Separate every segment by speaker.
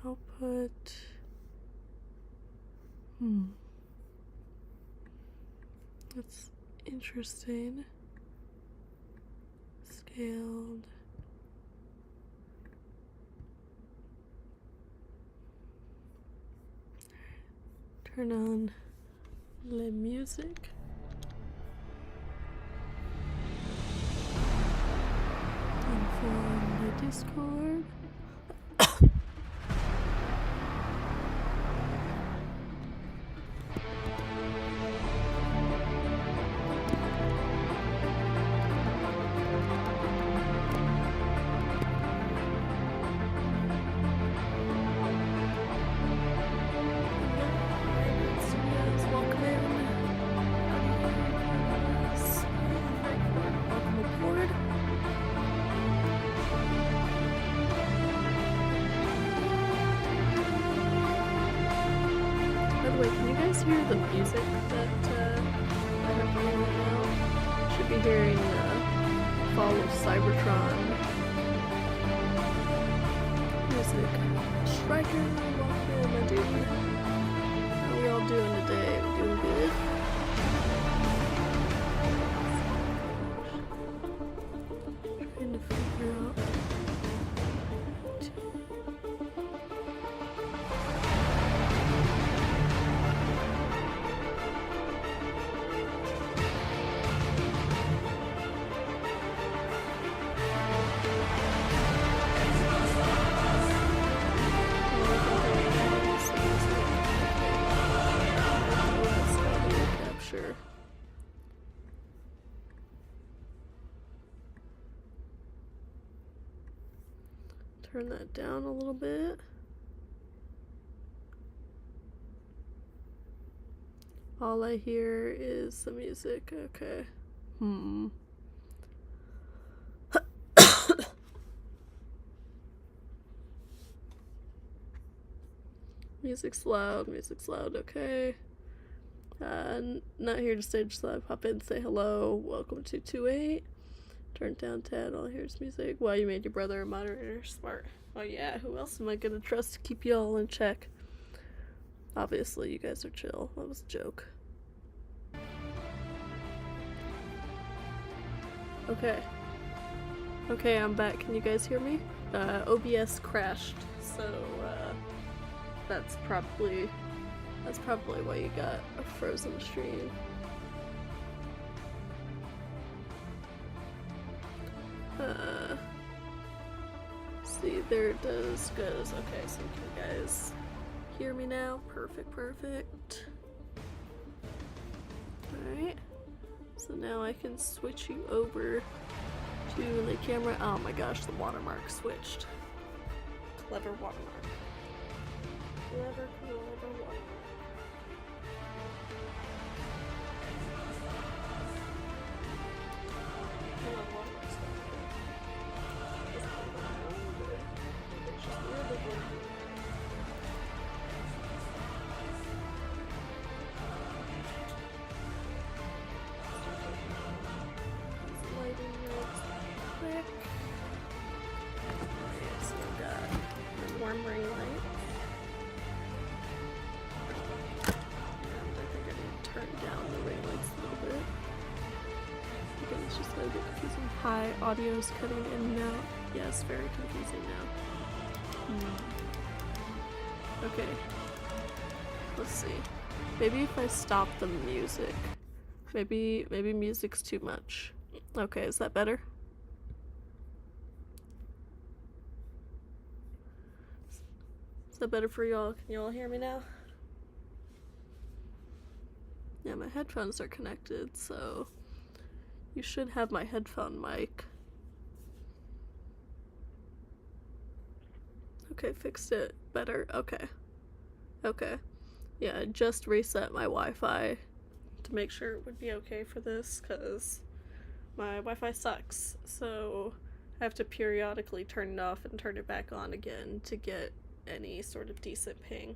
Speaker 1: Output. That's interesting. Scaled. Turn on the music. Inform the Discord. Hear the music that I have playing right now. Should be hearing Fall of Cybertron music. Striker, welcome, my dude. How we all doing today? We doing good? Trying to figure out. Turn that down a little bit. All I hear is the music. Okay. Music's loud, okay. Not here to stay, just thought I'd pop in, say hello. Welcome to 2-8. Turn down 10, all I hear is music. Wow, you made your brother a moderator. Smart. Oh yeah, who else am I gonna trust to keep y'all in check? Obviously, you guys are chill. That was a joke. Okay, I'm back. Can you guys hear me? OBS crashed, so that's probably why you got a frozen stream. See, there it goes. Okay, so can you guys hear me now? Perfect. Alright. So now I can switch you over to the camera. Oh my gosh, the watermark switched. Clever watermark. Clever watermark. Hi, audio's cutting in and out. Yes, very confusing now. Okay. Let's see. Maybe if I stop the music. Maybe music's too much. Okay, is that better? Is that better for y'all? Can y'all hear me now? Yeah, my headphones are connected, so you should have my headphone mic. Okay, fixed it. Better. Okay. Yeah, I just reset my Wi-Fi to make sure it would be okay for this, because my Wi-Fi sucks. So I have to periodically turn it off and turn it back on again to get any sort of decent ping.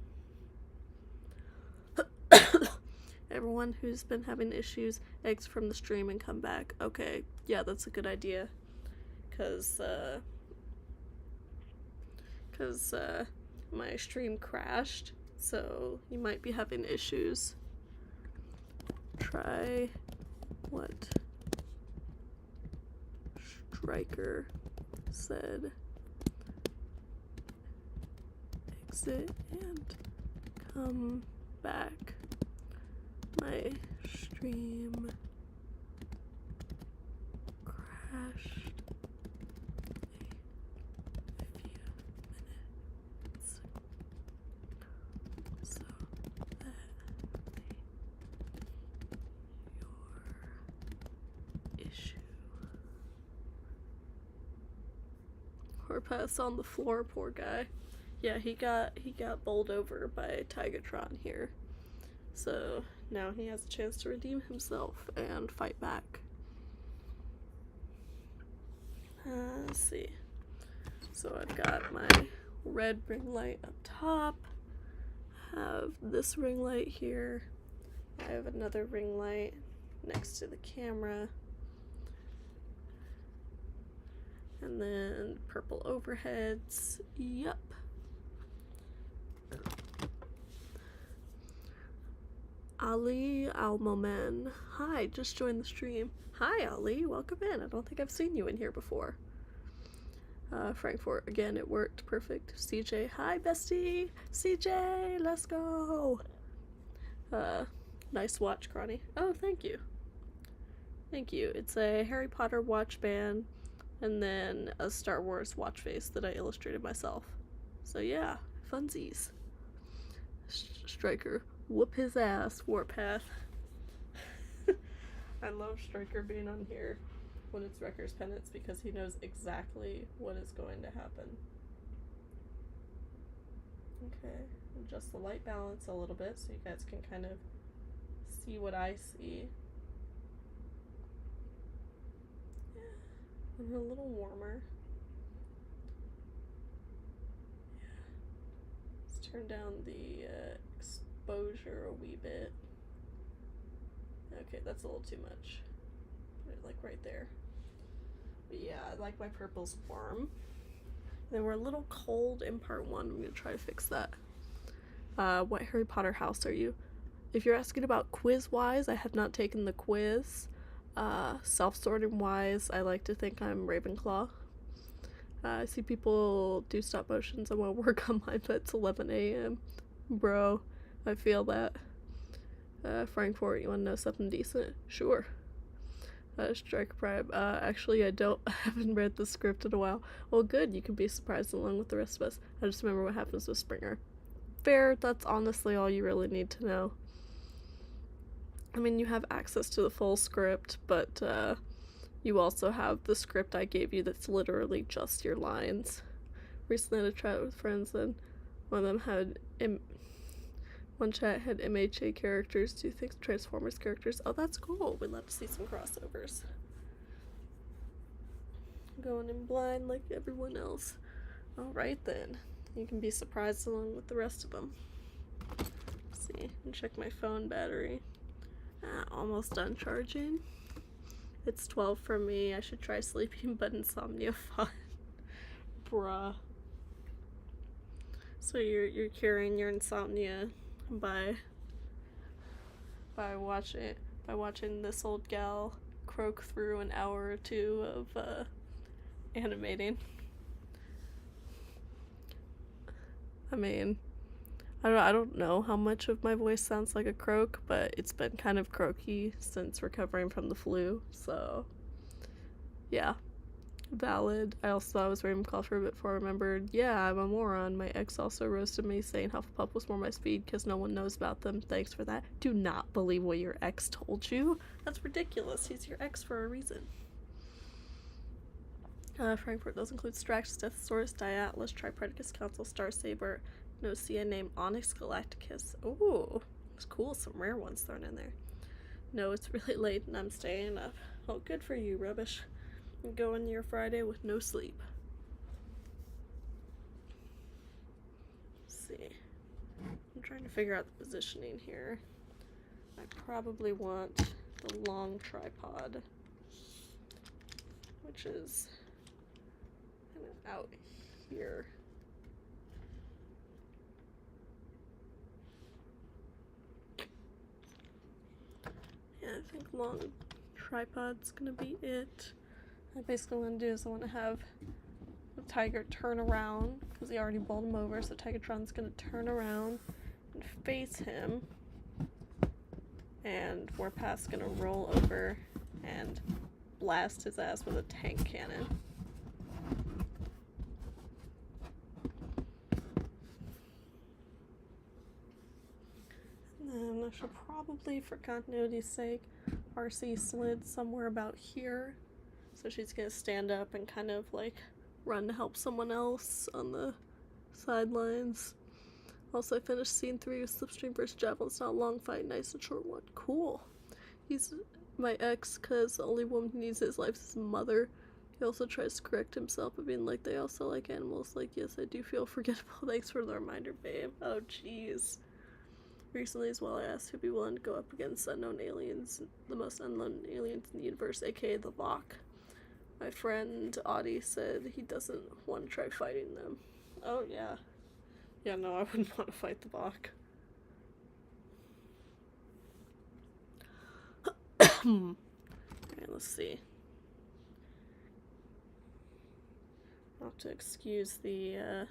Speaker 1: Everyone who's been having issues, exit from the stream and come back. Okay, yeah, that's a good idea. Cause my stream crashed, so you might be having issues. Try what Striker said. Exit and come back. My stream crashed a few minutes, so that your issue. Horpath's on the floor, poor guy. Yeah, he got bowled over by Tigatron here. So now he has a chance to redeem himself and fight back. Let's see. So I've got my red ring light up top. I have this ring light here. I have another ring light next to the camera. And then purple overheads. Yup. Ali Almomen. Hi, just joined the stream. Hi, Ali. Welcome in. I don't think I've seen you in here before. Frankfurt, again, it worked perfect. CJ, hi, bestie. CJ, let's go. Nice watch, Cronny. Oh, thank you. Thank you. It's a Harry Potter watch band and then a Star Wars watch face that I illustrated myself. So yeah, funsies. Striker. Whoop his ass, Warpath. I love Striker being on here when it's Wreckers Penance because he knows exactly what is going to happen. Okay, adjust the light balance a little bit so you guys can kind of see what I see. Yeah, and a little warmer. Yeah. Let's turn down the exposure a wee bit. Okay, that's a little too much. Put it like right there. But yeah, I like my purples warm. They were a little cold in part 1. I'm gonna try to fix that. What Harry Potter house are you? If you're asking about quiz-wise, I have not taken the quiz. Self-sorting wise, I like to think I'm Ravenclaw. I see people do stop motions. I want to work on mine, but it's 11 a.m. Bro, I feel that. Frankfurt, you want to know something decent? Sure. Strike Prime. Actually, I haven't read the script in a while. Well, good, you can be surprised along with the rest of us. I just remember what happens with Springer. Fair, that's honestly all you really need to know. I mean, you have access to the full script, but you also have the script I gave you that's literally just your lines. Recently had a chat with friends and one of them had one chat had MHA characters, 2 things Transformers characters. Oh, that's cool. We'd love to see some crossovers. Going in blind like everyone else. Alright then. You can be surprised along with the rest of them. Let's see. And check my phone battery. Almost done charging. It's 12 for me. I should try sleeping, but insomnia fun. Bruh. So you're curing your insomnia by watching this old gal croak through an hour or 2 of animating. I mean, I don't know how much of my voice sounds like a croak, but it's been kind of croaky since recovering from the flu, so yeah. Valid. I also thought I was Ravenclaw for a bit before I remembered, yeah, I'm a moron. My ex also roasted me saying Hufflepuff was more my speed because no one knows about them. Thanks for that. Do not believe what your ex told you. That's ridiculous. He's your ex for a reason. Frankfurt does include Strax, Deathsaurus, Diatlas, Tripredicus, Council, Starsaber, Nocia named Onyx Galacticus. Ooh, it's cool. Some rare ones thrown in there. No, it's really late and I'm staying up. Oh, good for you, rubbish. Going your Friday with no sleep. Let's see. I'm trying to figure out the positioning here. I probably want the long tripod, which is kind of out here. long tripod's gonna be it. Basically what I'm gonna do is I want to have the tiger turn around, because he already bowled him over, so Tigertron's gonna turn around and face him, and Warpath's gonna roll over and blast his ass with a tank cannon. And then I should probably, for continuity's sake, Arcee slid somewhere about here. So she's gonna stand up and kind of like run to help someone else on the sidelines. Also, I finished scene 3 with Slipstream vs. Javelin. It's not a long fight, nice and short one. Cool. He's my ex because the only woman who needs his life is his mother. He also tries to correct himself by being like, they also like animals. Like, yes, I do feel forgettable. Thanks for the reminder, babe. Oh, jeez. Recently as well, I asked who'd be willing to go up against unknown aliens, the most unknown aliens in the universe, aka the Lock. My friend Audie said he doesn't want to try fighting them. Oh, yeah. Yeah, no, I wouldn't want to fight the Bach. Alright, let's see. I'll have to excuse the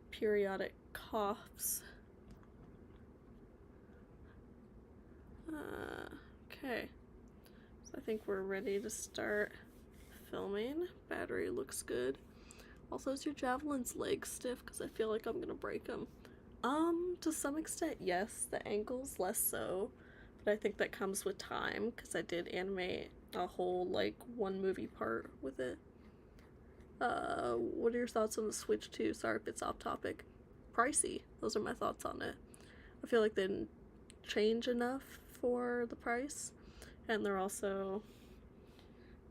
Speaker 1: periodic coughs. Okay. So I think we're ready to start filming. Battery looks good. Also, is your javelin's leg stiff? Because I feel like I'm gonna break them. To some extent, yes. The ankles, less so. But I think that comes with time, because I did animate a whole, like, 1 movie part with it. What are your thoughts on the Switch 2? Sorry if it's off topic. Pricey. Those are my thoughts on it. I feel like they didn't change enough for the price. And they're also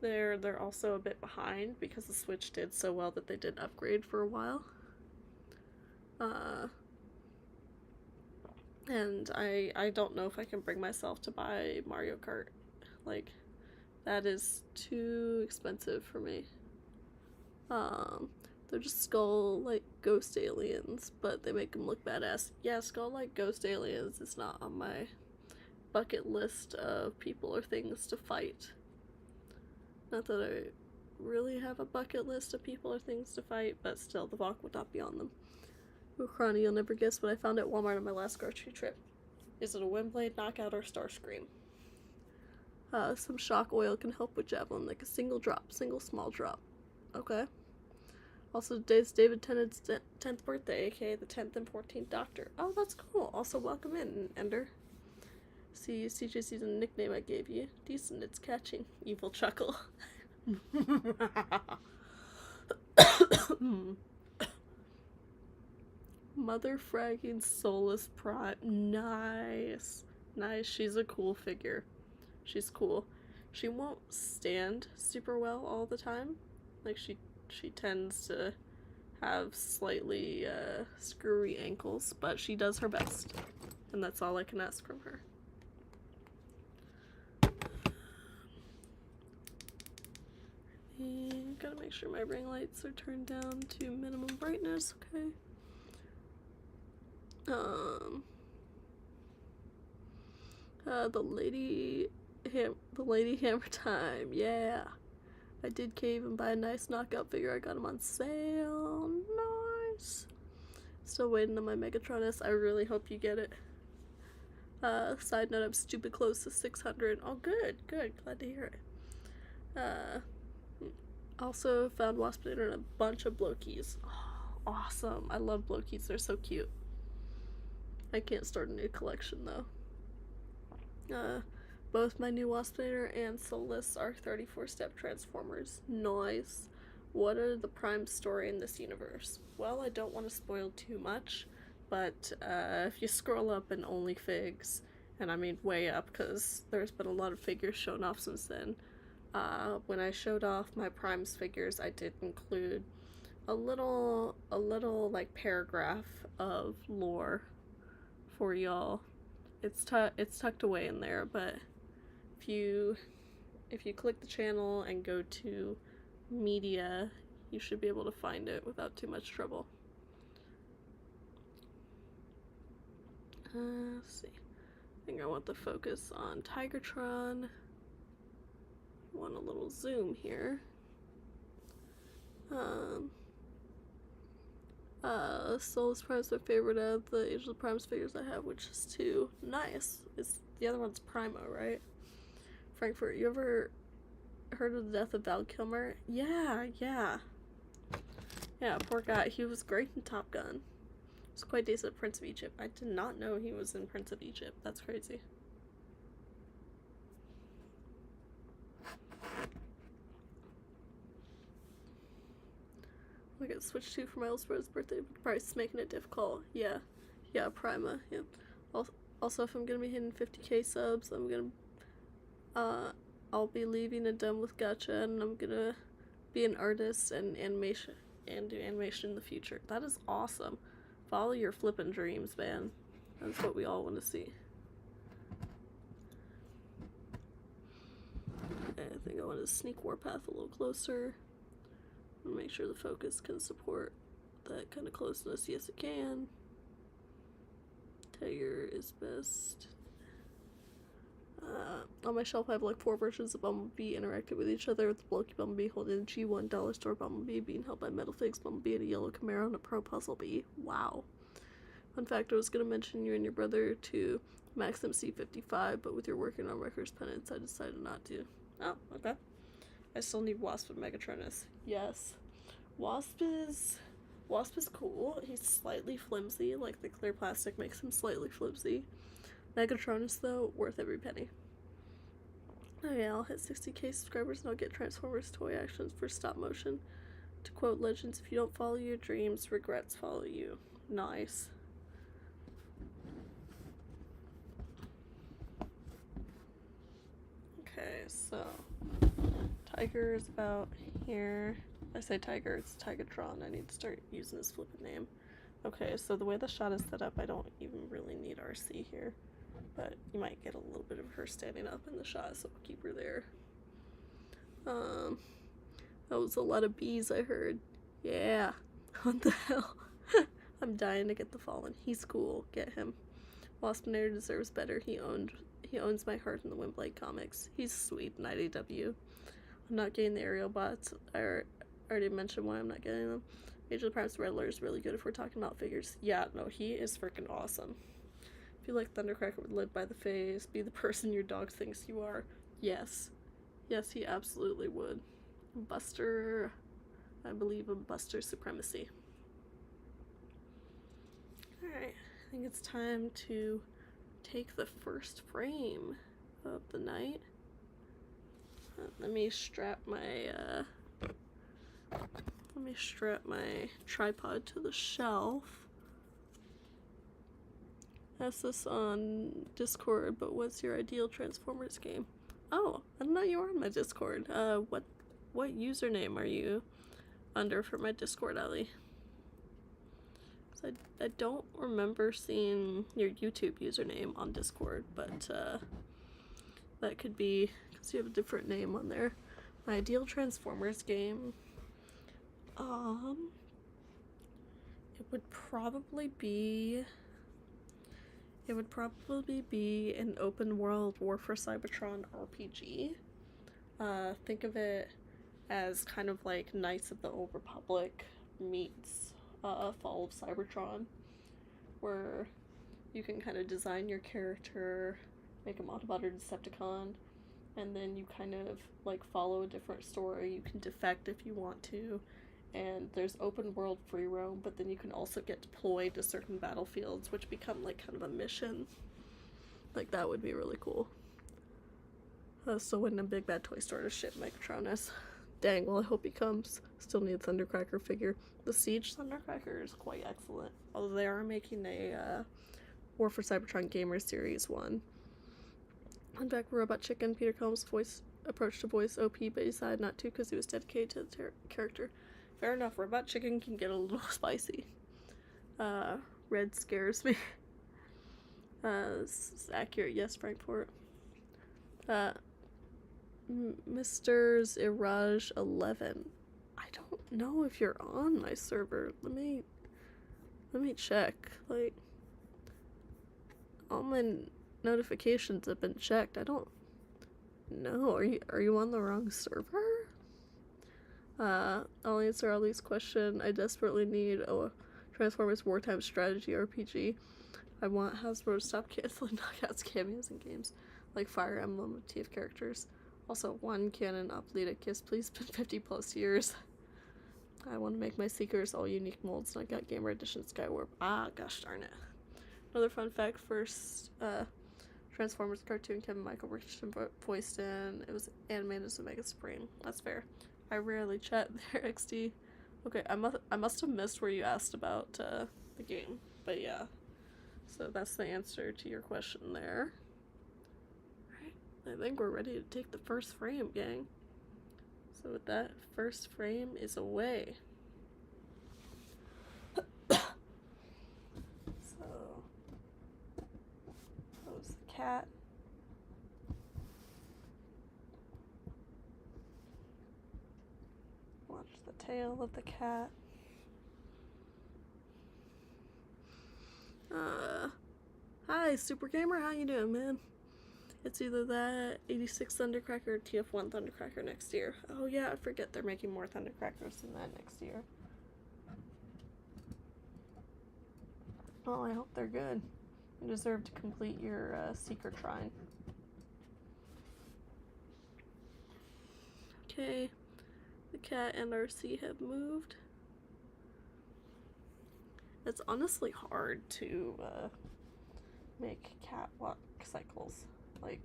Speaker 1: a bit behind because the Switch did so well that they didn't upgrade for a while. And I don't know if I can bring myself to buy Mario Kart. Like, that is too expensive for me. They're just skull, like, ghost aliens, but they make them look badass. Yeah, skull, like, ghost aliens is not on my bucket list of people or things to fight. Not that I really have a bucket list of people or things to fight, but still, the Valk would not be on them. Ronnie, you'll never guess what I found at Walmart on my last grocery trip. Is it a Windblade, Knockout, or Starscream? Some shock oil can help with javelin, like a single small drop. Okay. Also, today's David Tennant's 10th birthday, aka the 10th and 14th Doctor. Oh, that's cool. Also, welcome in, Ender. See, CJ's using a nickname I gave you. Decent, it's catching. Evil chuckle. Mother fragging Soulless Prime. Nice. Nice. She's a cool figure. She's cool. She won't stand super well all the time. Like, she tends to have slightly screwy ankles, but she does her best. And that's all I can ask from her. And gotta make sure my ring lights are turned down to minimum brightness, okay? The lady hammer time, yeah. I did cave and buy a nice knockout figure. I got him on sale. Nice. Still waiting on my Megatron S. I really hope you get it. Side note, I'm stupid close to 600. Oh, good. Glad to hear it. Also found Waspinator and a bunch of Blowkeys. Oh, awesome. I love Blowkeys. They're so cute. I can't start a new collection, though. Both my new Waspinator and Soulless are 34-step Transformers. Nice. What are the Prime story in this universe? Well, I don't want to spoil too much, but if you scroll up in OnlyFigs, and I mean way up because there's been a lot of figures shown off since then, when I showed off my Prime's figures, I did include a little like paragraph of lore for y'all. It's tucked away in there, but if you click the channel and go to media, you should be able to find it without too much trouble. Let's see. think I want the focus on Tigertron. I want a little zoom here. Solus Prime's my favorite of the Age of the Primes figures I have, which is 2. Nice. The other one's Primo, right? Frankfurt, you ever heard of the death of Val Kilmer? Yeah. Yeah, poor guy. He was great in Top Gun. He was quite decent at Prince of Egypt. I did not know he was in Prince of Egypt. That's crazy. I get Switch 2 for my oldest brother's birthday, but the price is making it difficult. Yeah, Prima. Yeah. Also, if I'm gonna be hitting 50k subs, I'll be leaving and done with gacha, and I'm gonna be an artist and animation and do animation in the future. That is awesome. Follow your flippin' dreams, man. That's what we all want to see. Okay, I think I want to sneak Warpath a little closer. Make sure the focus can support that kind of closeness. Yes, it can. Tiger is best. On my shelf, I have like 4 versions of Bumblebee interacting with each other, with the bulky Bumblebee holding a G1 dollar store Bumblebee being held by Metal Figs Bumblebee and a yellow Camaro and a Pro Puzzle Bee. Wow. Fun fact, I was going to mention you and your brother to Max MC55, but with your working on Wreckers Penance, I decided not to. Oh, okay. I still need Wasp and Megatronus. Yes. Wasp is cool. He's slightly flimsy, like the clear plastic makes him slightly flimsy. Megatronus, though, worth every penny. Okay, I'll hit 60k subscribers and I'll get Transformers toy actions for stop motion. To quote Legends, if you don't follow your dreams, regrets follow you. Nice. Okay, so Tiger is about here. I say Tiger, it's Tigatron. I need to start using his flippin' name. Okay, so the way the shot is set up, I don't even really need Arcee here. But you might get a little bit of her standing up in the shot, so we'll keep her there. That was a lot of bees I heard. Yeah. What the hell? I'm dying to get the Fallen. He's cool. Get him. Waspinator deserves better. He owns my heart in the Windblade comics. He's sweet in IDW. I'm not getting the aerial bots. I already mentioned why I'm not getting them. Age of the Primes Riddler is really good if we're talking about figures. Yeah, no, he is freaking awesome. I feel like Thundercracker would live by the face, be the person your dog thinks you are. Yes. Yes, he absolutely would. Buster, I believe in Buster supremacy. Alright, I think it's time to take the first frame of the night. Let me strap my tripod to the shelf. Ask this on Discord, but what's your ideal Transformers game? Oh, I didn't know you were on my Discord. What username are you under for my Discord, Ellie? So I don't remember seeing your YouTube username on Discord, but that could be because you have a different name on there. My ideal Transformers game, it would probably be an open world War for Cybertron RPG. Think of it as kind of like Knights of the Old Republic meets Fall of Cybertron, where you can kind of design your character, make him Autobot or Decepticon, and then you kind of like follow a different story. You can defect if you want to, and there's open world free roam, but then you can also get deployed to certain battlefields, which become like kind of a mission. Like, that would be really cool. So when a big bad toy store to ship Megatronus. Dang, well, I hope he comes. Still need a Thundercracker figure. The Siege Thundercracker is quite excellent, although they are making a War for Cybertron Gamer Series 1. On back Robot Chicken, Peter Combs' voice approached to voice OP, but he decided not to because he was dedicated to the character. Fair enough, Robot Chicken can get a little spicy. Red scares me. This is accurate, yes, Frankfurt. Mr. Iraj 11. I don't know if you're on my server. Let me check. Like, notifications have been checked. I don't know. Are you on the wrong server? I'll answer Ali's question. I desperately need a Transformers Wartime Strategy RPG. I want Hasbro to stop canceling Knockouts cameos in games like Fire Emblem with TF characters. Also, one canon Uplita Kiss, please, been 50 plus years. I want to make my Seekers all unique molds, and I got Gamer Edition Skywarp. Ah, gosh darn it. Another fun fact, first Transformers cartoon Kevin Michael Richardson voiced in, it was animated as Omega Supreme. That's fair. I rarely chat there, XD. Okay, I must have missed where you asked about the game, but yeah. So that's the answer to your question there. Alright, I think we're ready to take the first frame, gang. So with that, first frame is away. So, pose the cat. Watch the tail of the cat. Hi, Super Gamer, how you doing, man? It's either that 86 Thundercracker or TF1 Thundercracker next year. Oh yeah, I forget they're making more Thundercrackers than that next year. Well, I hope they're good. You deserve to complete your Seeker Shrine. Okay, the cat and Arcee have moved. It's honestly hard to make catwalk cycles, like,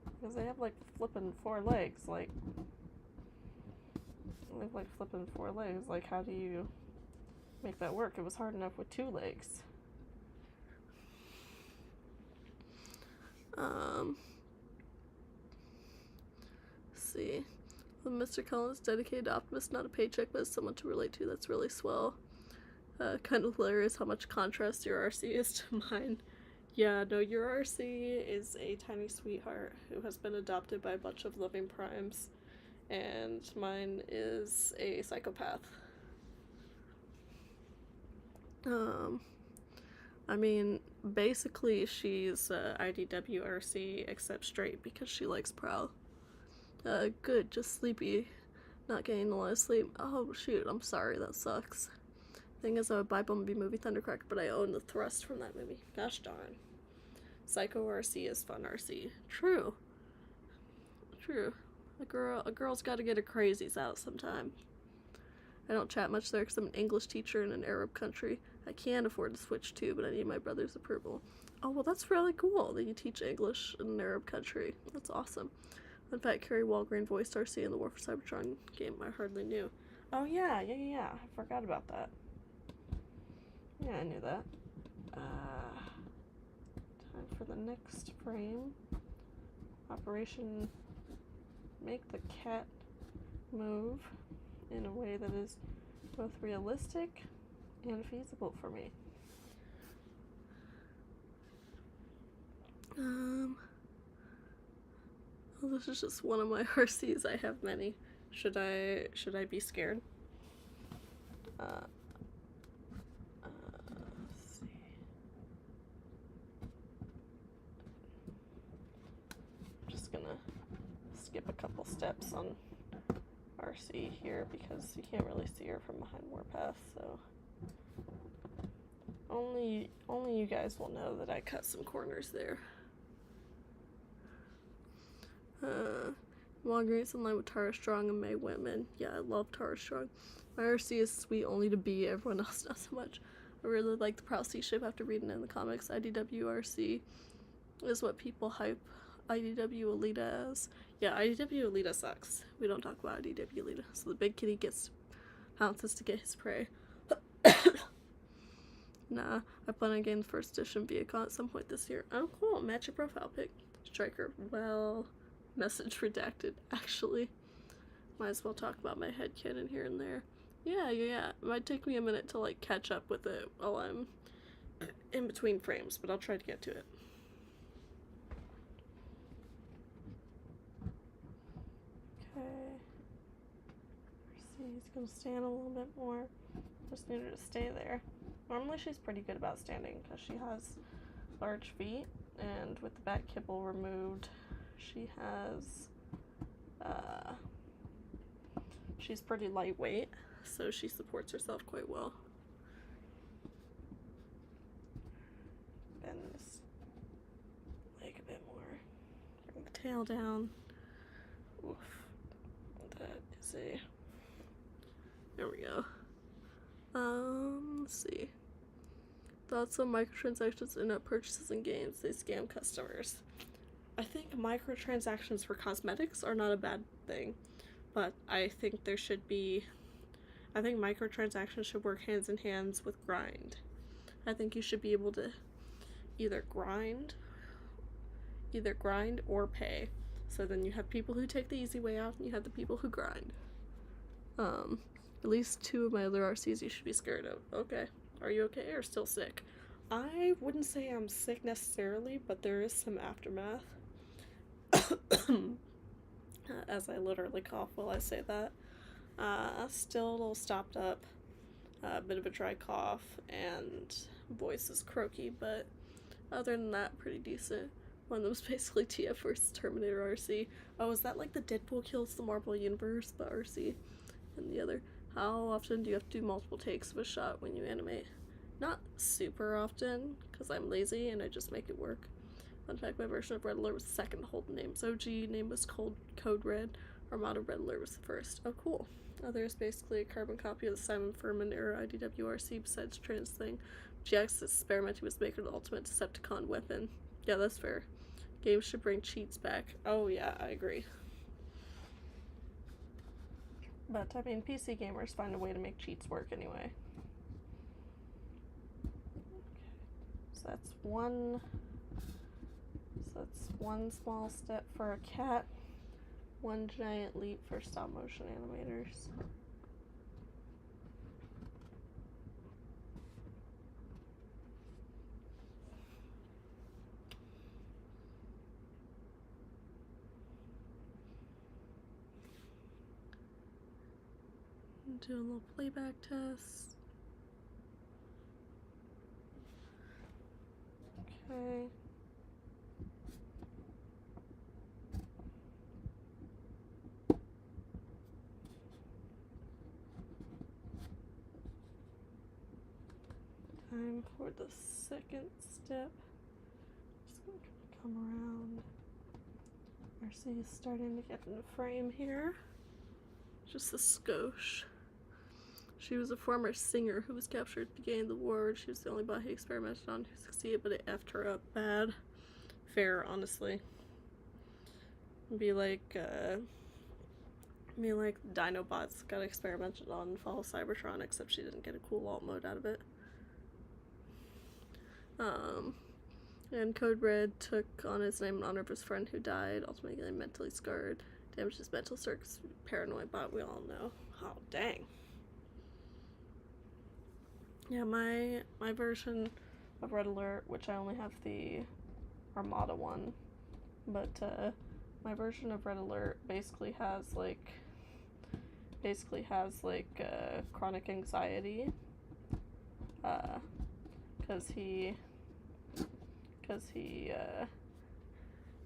Speaker 1: because they have like flipping 4 legs, like, they have like flipping 4 legs, like, how do you make that work? It was hard enough with 2 legs. Let's see. Well, Mr. Collins dedicated to Optimus, not a paycheck, but someone to relate to. That's really swell. Kind of hilarious how much contrast your Arcee is to mine. Yeah, no, your Arcee is a tiny sweetheart who has been adopted by a bunch of loving primes, and mine is a psychopath. I mean, basically she's IDW Arcee except straight because she likes Prowl. Good, just sleepy. Not getting a lot of sleep. Oh shoot, I'm sorry, that sucks. Thing is, I would buy Bumblebee movie Thundercracker, but I own the thrust from that movie. Gosh darn. Psycho Arcee is fun Arcee. True. True. A girl's gotta get her crazies out sometime. I don't chat much there because I'm an English teacher in an Arab country. I can afford to switch too, but I need my brother's approval. Oh, well, that's really cool that you teach English in an Arab country. That's awesome. In fact, Carrie Walgreen voiced Arcee in the War for Cybertron game. I hardly knew. Oh, yeah. I forgot about that. Yeah, I knew that. Time for the next frame. Operation make the cat move in a way that is both realistic and feasible for me. Well, this is just one of my Arcees. I have many. Should I be scared? Let's see. I'm just gonna skip a couple steps on Arcee here because you can't really see her from behind Warpath, so only you guys will know that I cut some corners there. Walgreens in line with Tara Strong and May Whitman. Yeah, I love Tara Strong. My Arcee is sweet only to be, everyone else not so much. I really like the Prowl ship after reading it in the comics. IDW Arcee is what people hype IDW Alita as. Yeah, IDW Alita sucks. We don't talk about IDW Alita. So the big kitty pounces to get his prey. Nah, I plan on getting the first edition Viacon at some point this year. Oh, cool. Match your profile pic. Striker. Well, message redacted, actually. Might as well talk about my headcanon here and there. Yeah. It might take me a minute to, like, catch up with it while I'm in between frames, but I'll try to get to it. Okay. Arcee's gonna stand a little bit more. Just need her to stay there. Normally she's pretty good about standing because she has large feet, And with the back kibble removed, she has, she's pretty lightweight, so she supports herself quite well. Bend this leg a bit more. Bring the tail down. Oof. That is a... There we go. Let's see. Thoughts on microtransactions in in-app purchases and games. They scam customers. I think microtransactions for cosmetics are not a bad thing, but I think there should be... I think microtransactions should work hands in hands with grind. I think you should be able to either grind or pay. So then you have people who take the easy way out, and you have the people who grind. At least 2 of my other Arcees you should be scared of. Okay. Are you okay or still sick? I wouldn't say I'm sick necessarily, but there is some aftermath. As I literally cough while I say that. Still a little stopped up. A bit of a dry cough, and voice is croaky, but other than that, pretty decent. One of them's basically TF vs Terminator Arcee. Oh, is that like the Deadpool kills the Marvel Universe, but Arcee? And the other, how often do you have to do multiple takes of a shot when you animate? Not super often, because I'm lazy and I just make it work. Fun fact, my version of Red Alert was the second Holden name's OG name was Code Red. Armada Red Alert was the first. Oh, cool. There's basically a carbon copy of the Simon Furman era IDWRC besides trans thing. GX experimenting with making the ultimate Decepticon weapon. Yeah, that's fair. Games should bring cheats back. Oh yeah, I agree. But, I mean, PC gamers find a way to make cheats work anyway. Okay. So that's one small step for a cat, one giant leap for stop motion animators. Do a little playback test. Okay. Time for the second step. Just gonna come around. Arcee is starting to get in the frame here. Just a skosh. She was a former singer who was captured at the beginning of the war. She was the only bot he experimented on who succeeded, but it effed her up bad. Fair, honestly. Be like Dinobots got experimented on in Fall of Cybertron, except she didn't get a cool alt mode out of it. And Code Red took on his name in honor of his friend who died, ultimately mentally scarred. Damaged his mental circuits, paranoid bot, we all know. Oh, dang. Yeah, my version of Red Alert, which I only have the Armada one, but my version of Red Alert basically has chronic anxiety, because he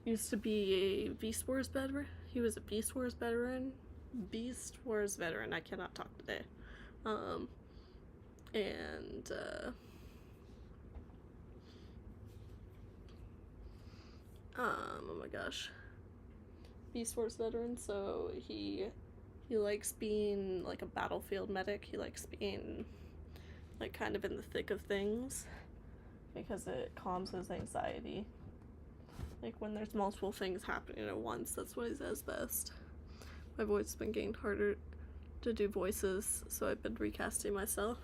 Speaker 1: used to be a Beast Wars veteran. He was a Beast Wars veteran. I cannot talk today. Oh my gosh. Beast Wars veteran, so he likes being like a battlefield medic. He likes being like kind of in the thick of things because it calms his anxiety. Like when there's multiple things happening at once, that's what he does best. My voice has been getting harder to do voices, so I've been recasting myself.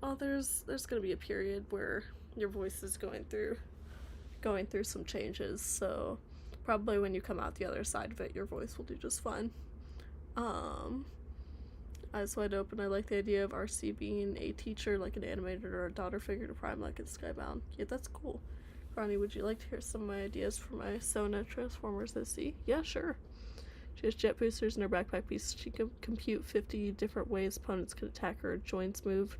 Speaker 1: Oh, there's gonna be a period where your voice is going through some changes, so probably when you come out the other side of it, your voice will do just fine. Eyes wide open, I like the idea of Arcee being a teacher, like an animator or a daughter figure to Prime, like in Skybound. Yeah, that's cool. Ronnie, would you like to hear some of my ideas for my Sona Transformers OC? Yeah, sure. She has jet boosters in her backpack piece. She can compute 50 different ways opponents can attack her. Joints move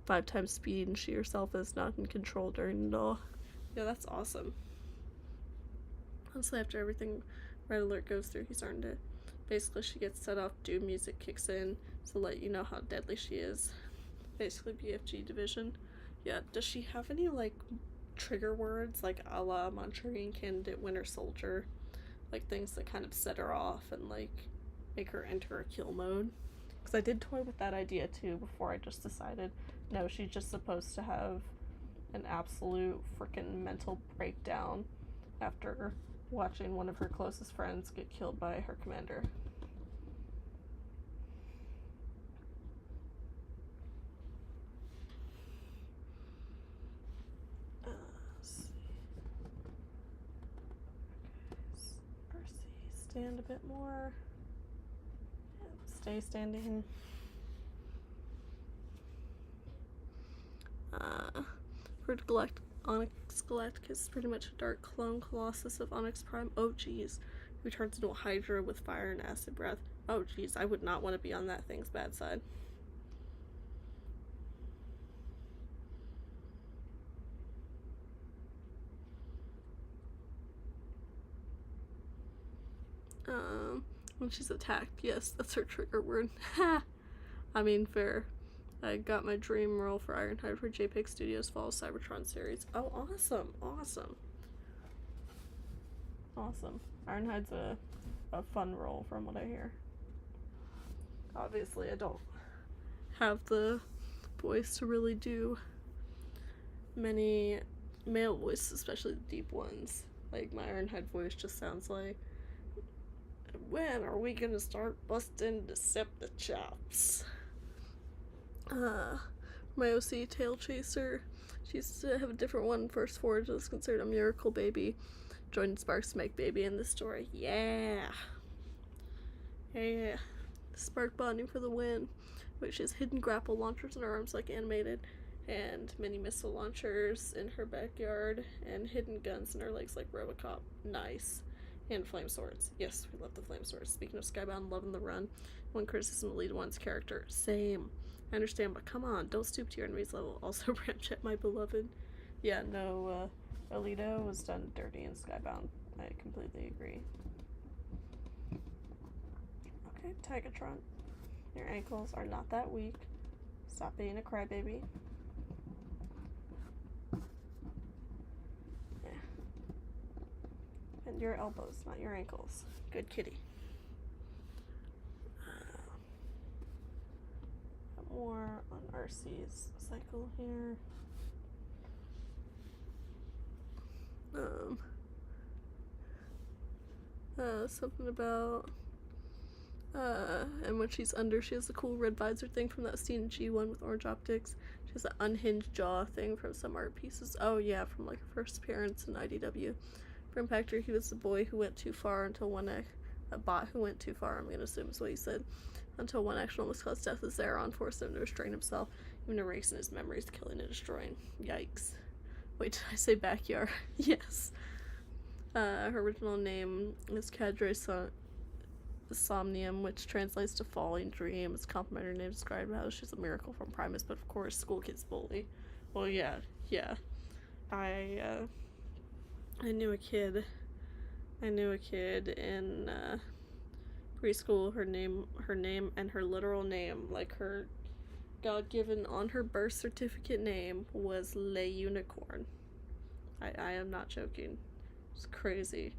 Speaker 1: 5 times speed, and she herself is not in control during it all. Yeah, that's awesome. Honestly, after everything Red Alert goes through, he's earned it. Basically, she gets set off, Doom music kicks in to let you know how deadly she is. Basically, BFG division. Yeah, does she have any, like, trigger words, like a la Manchurian Candidate, Winter Soldier? Like, things that kind of set her off and, like, make her enter a kill mode? Because I did toy with that idea, too, before I just decided, no, she's just supposed to have an absolute freaking mental breakdown after watching one of her closest friends get killed by her commander. Arcee, stand a bit more. Yeah, stay standing. For Onyx Galacticus is pretty much a dark clone colossus of Onyx Prime. Oh geez, who turns into a Hydra with fire and acid breath. Oh geez, I would not want to be on that thing's bad side. When she's attacked, yes, that's her trigger word. Ha! I mean, fair. I got my dream role for Ironhide for JPEG Studios Fall Cybertron series. Oh, awesome, awesome. Awesome. Ironhide's a fun role from what I hear. Obviously, I don't have the voice to really do many male voices, especially the deep ones. Like, my Ironhide voice just sounds like, when are we gonna start busting Deceptichops? My OC Tail Chaser. She used to have a different one. First Forge was considered a miracle baby. Joined Spark's Make Baby in this story. Yeah. Yeah. Spark bonding for the win. Which is hidden grapple launchers in her arms like animated. And mini missile launchers in her backyard. And hidden guns in her legs like Robocop. Nice. And flame swords. Yes, we love the flame swords. Speaking of Skybound, loving the run. One criticism of Lead One's character. Same. I understand, but come on, don't stoop to your enemy's level. Also, Ramjet, my beloved. Yeah, no, Alito was done dirty in Skybound. I completely agree. Okay, Tigatron. Your ankles are not that weak. Stop being a crybaby. Yeah. And your elbows, not your ankles. Good kitty. More on Arcee's cycle here. Something about and when she's under, she has a cool red visor thing from that scene in G1 with orange optics. She has an unhinged jaw thing from some art pieces. Oh yeah, from like her first appearance in IDW. For Impactor, he was the boy who went too far until one a bot who went too far, I'm gonna assume is what he said. Until one action almost caused death as Zeron forced him to restrain himself, even erasing his memories, killing and destroying. Yikes. Wait, did I say backyard? Yes. Her original name is Cadre Somnium, which translates to falling dream. It's a complimentary name described how she's a miracle from Primus, but of course, school kids bully. Well, yeah. I knew a kid in preschool. Her name and her literal name, like her God-given on her birth certificate name, was Le Unicorn. I am not joking. It's crazy.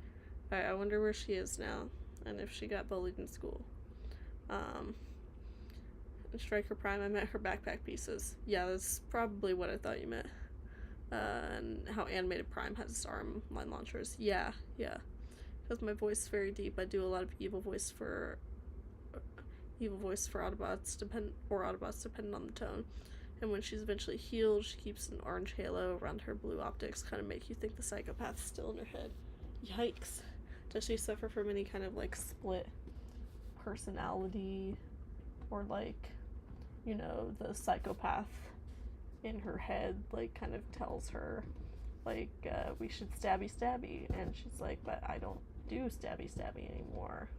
Speaker 1: I wonder where she is now, and if she got bullied in school. In Striker Prime, I meant her backpack pieces. Yeah, that's probably what I thought you meant. And how Animated Prime has arm line launchers. Yeah. Because my voice is very deep, I do a lot of evil voice for Autobots, depending on the tone. And when she's eventually healed, she keeps an orange halo around her blue optics, kind of make you think the psychopath's still in her head. Yikes. Does she suffer from any kind of, like, split personality? Or, like, you know, the psychopath in her head, like, kind of tells her, like, we should stabby. And she's like, but I don't do stabby anymore.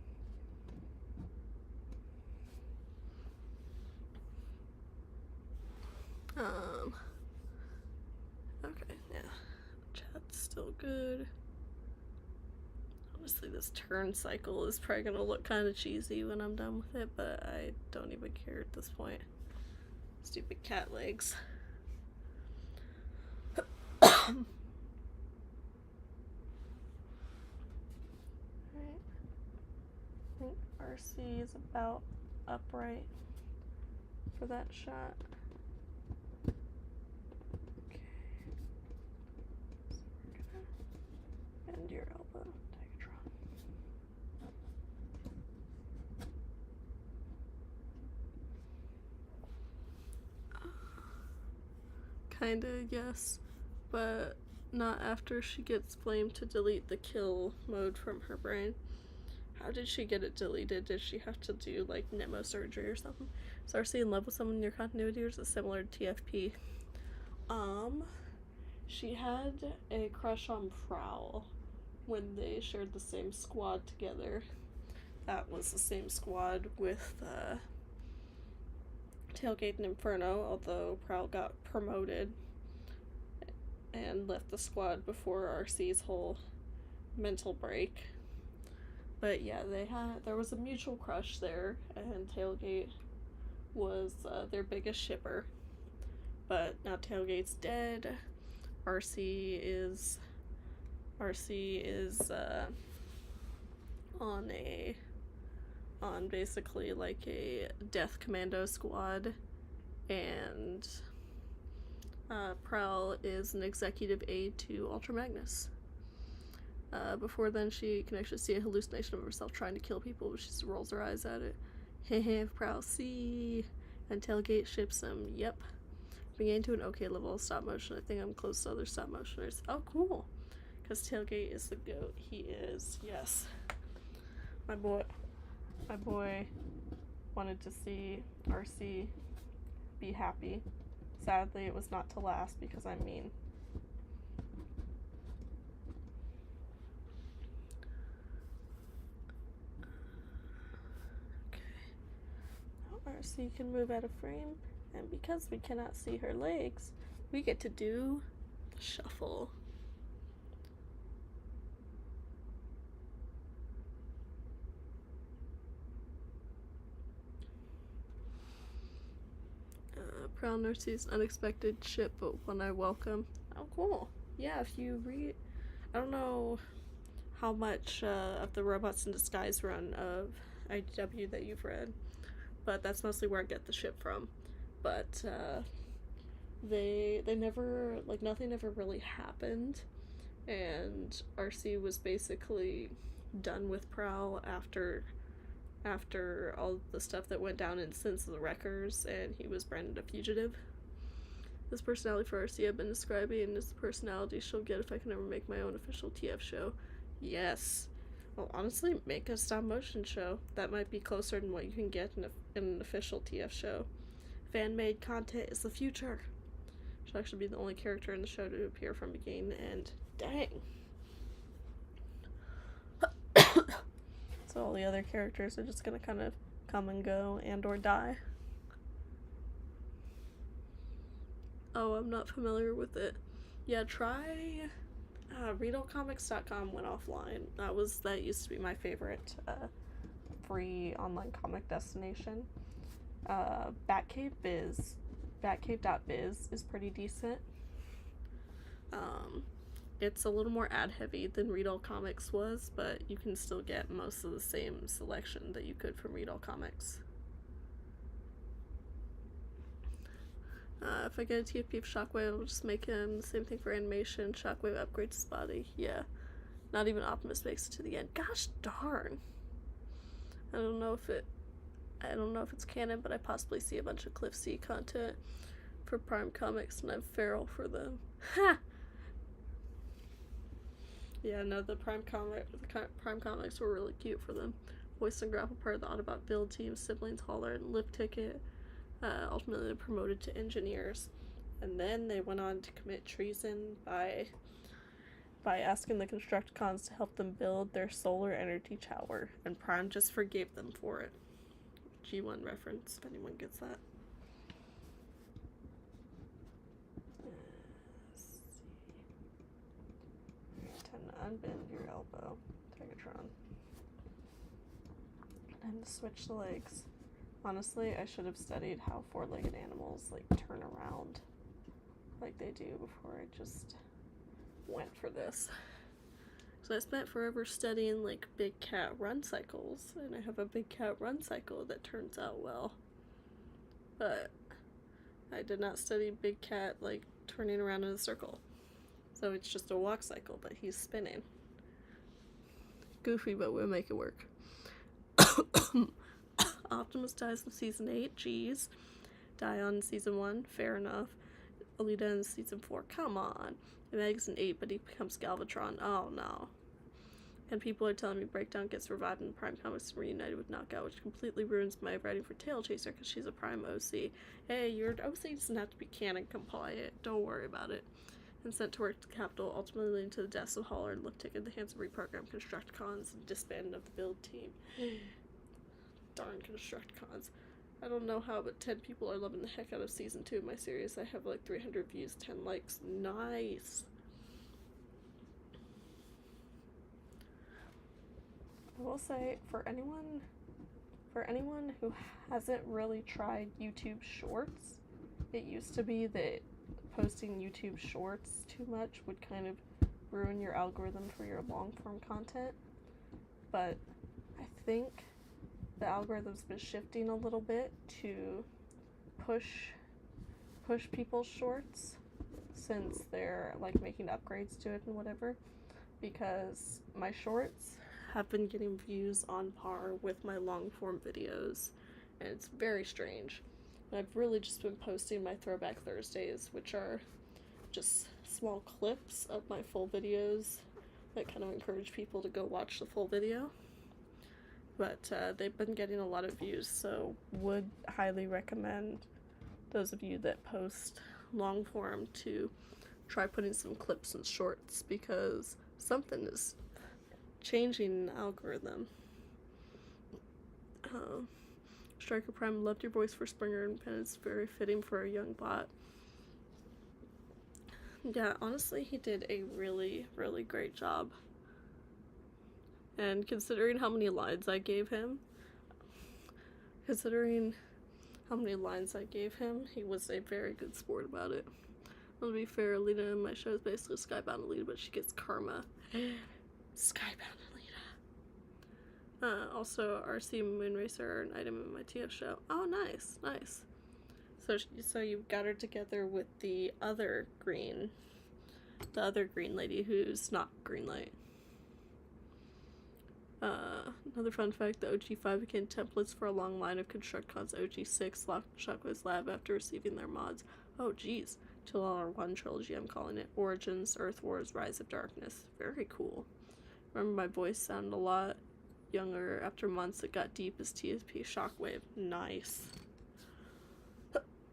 Speaker 1: Okay, yeah. Chat's still good. Honestly, this turn cycle is probably gonna look kind of cheesy when I'm done with it, but I don't even care at this point. Stupid cat legs. Alright. I think Arcee is about upright for that shot. Okay. So we're gonna bend your elbow, Tigatron. Kinda, yes. But not after she gets blamed to delete the kill mode from her brain. How did she get it deleted? Did she have to do like Nemo surgery or something? Is Arcee in love with someone in your continuity, or is it similar to TFP? She had a crush on Prowl when they shared the same squad together. That was the same squad with Tailgate and Inferno, although Prowl got promoted and left the squad before Arcee's whole mental break. But yeah, there was a mutual crush there, and Tailgate was their biggest shipper. But now Tailgate's dead. Arcee is on basically like a death commando squad, and Prowl is an executive aide to Ultra Magnus. Before then, she can actually see a hallucination of herself trying to kill people, but she just rolls her eyes at it. Hehe, Prowl, see. And Tailgate ships him. Yep. I'm getting to an okay level of stop motion. I think I'm close to other stop motioners. Oh, cool. Because Tailgate is the goat. He is. Yes. My boy wanted to see Arcee be happy. Sadly, it was not to last because I'm mean. Okay. Now Arcee can move out of frame, and because we cannot see her legs, we get to do the shuffle. Prowl Arcee's unexpected ship, but one I welcome. Oh, cool. Yeah, if you read, I don't know how much of the Robots in Disguise run of IDW that you've read, but that's mostly where I get the ship from. But they never, like, nothing ever really happened, and Arcee was basically done with Prowl after all the stuff that went down in Since the Wreckers, and he was branded a fugitive. This personality for Arcee I've been describing is the personality she'll get if I can ever make my own official TF show. Yes. Well, honestly, make a stop motion show. That might be closer than what you can get in an official TF show. Fan-made content is the future. She'll actually be the only character in the show to appear from beginning to end. Dang. So all the other characters are just gonna kind of come and go and or die. Oh, I'm not familiar with it. Yeah, try readallcomics.com went offline. That used to be my favorite free online comic destination. Batcave.biz is pretty decent. It's a little more ad heavy than Read All Comics was, but you can still get most of the same selection that you could from Read All Comics. If I get a TFP of Shockwave, I'll just make him the same thing for animation. Shockwave upgrades his body. Yeah. Not even Optimus makes it to the end. Gosh darn. I don't know if it's canon, but I possibly see a bunch of Cliff C content for Prime Comics, and I'm feral for them. Ha! Yeah, no, the Prime Comics were really cute for them. Voiced and Grapple part of the Autobot build team, siblings Holler and Lift Ticket. Ultimately promoted to engineers, and then they went on to commit treason by asking the Constructicons to help them build their solar energy tower, and Prime just forgave them for it. G1 reference, if anyone gets that. Let's see. Tend to unbend your elbow. Tigatron. Galvatron. And switch the legs. Honestly, I should have studied how four-legged animals, like, turn around like they do before I just went for this. So I spent forever studying, like, big cat run cycles, and I have a big cat run cycle that turns out well. But I did not study big cat, like, turning around in a circle. So it's just a walk cycle, but he's spinning. Goofy, but we'll make it work. Optimus dies in season 8, jeez. Dion in season 1, fair enough. Alita in season 4, come on. Meg's in 8, but he becomes Galvatron, oh no. And people are telling me Breakdown gets revived in Prime Comics and reunited with Knockout, which completely ruins my writing for Tail Chaser because she's a Prime OC. Hey, your OC doesn't have to be canon compliant, don't worry about it. And sent to work to the Capitol, ultimately leading to the deaths of Holler and Liptick in the hands of reprogrammed Constructicons and disbanding of the build team. Darn Constructicons. I don't know how, but 10 people are loving the heck out of season 2 of my series. I have like 300 views, 10 likes. Nice. I will say, for anyone who hasn't really tried YouTube Shorts, it used to be that posting YouTube Shorts too much would kind of ruin your algorithm for your long-form content. But I think the algorithm's been shifting a little bit to push people's shorts since they're like making upgrades to it and whatever, because my shorts have been getting views on par with my long form videos, and it's very strange. And I've really just been posting my Throwback Thursdays, which are just small clips of my full videos that kind of encourage people to go watch the full video. But they've been getting a lot of views, so would highly recommend those of you that post long form to try putting some clips and shorts, because something is changing the algorithm. Striker Prime, loved your voice for Springer and Penance, very fitting for a young bot. Yeah, honestly, he did a really, really great job. And considering how many lines I gave him, he was a very good sport about it. To be fair, Alita in my show is basically Skybound Alita, but she gets karma. Skybound Alita. Also, Arcee and Moonracer are an item in my TF show. Oh, nice, nice. So you got her together with the other green lady who's not Greenlight. Another fun fact, the OG5 became templates for a long line of Constructicons. OG6 locked Shockwave's lab after receiving their mods. Oh geez. Till our one trilogy, I'm calling it. Origins, Earth Wars, Rise of Darkness. Very cool. Remember my voice sounded a lot younger after months. It got deep as TSP Shockwave. Nice.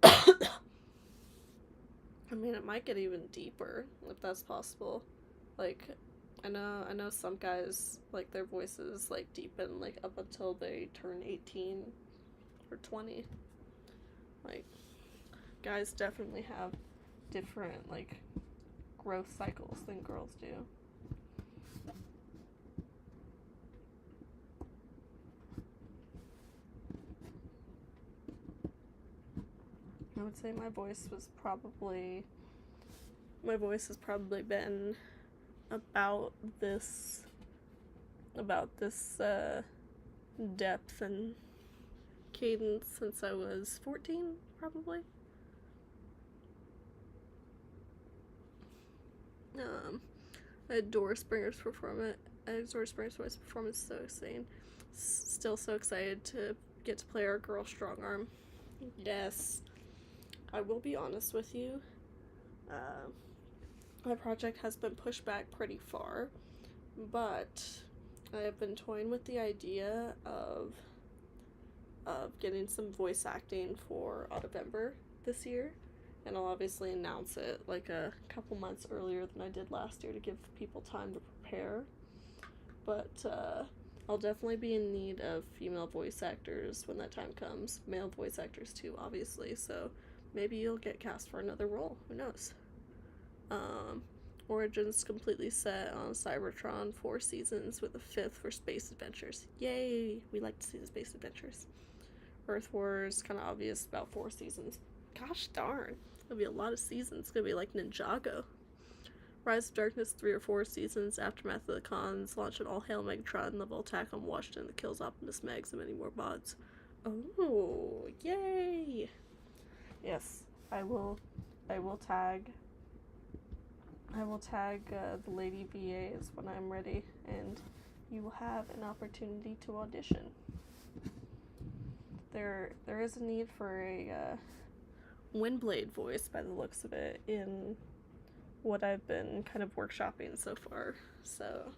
Speaker 1: I mean, it might get even deeper, if that's possible. Like, I know some guys, like, their voices, like, deepen, like, up until they turn 18 or 20. Like, guys definitely have different, like, growth cycles than girls do. I would say my voice has probably been about this depth and cadence since I was 14, probably. I adore Springer's performance. I adore Springer's voice performance, so insane. Still so excited to get to play our girl Strongarm. Yes. I will be honest with you. My project has been pushed back pretty far, but I have been toying with the idea of getting some voice acting for Autovember this year, and I'll obviously announce it like a couple months earlier than I did last year to give people time to prepare. But I'll definitely be in need of female voice actors when that time comes. Male voice actors too, obviously, so maybe you'll get cast for another role. Who knows? Origins completely set on Cybertron, 4 seasons with a 5th for Space Adventures. Yay! We like to see the Space Adventures. Earth Wars, kind of obvious, about 4 seasons. Gosh darn. It's gonna be a lot of seasons. It's gonna be like Ninjago. Rise of Darkness, 3 or 4 seasons. Aftermath of the Cons, launch an all-hail Megatron level attack on Washington that kills Optimus Megs and many more mods. Oh, yay! Yes, I will tag the Lady VAs when I'm ready, and you will have an opportunity to audition. There is a need for a Windblade voice, by the looks of it, in what I've been kind of workshopping so far, so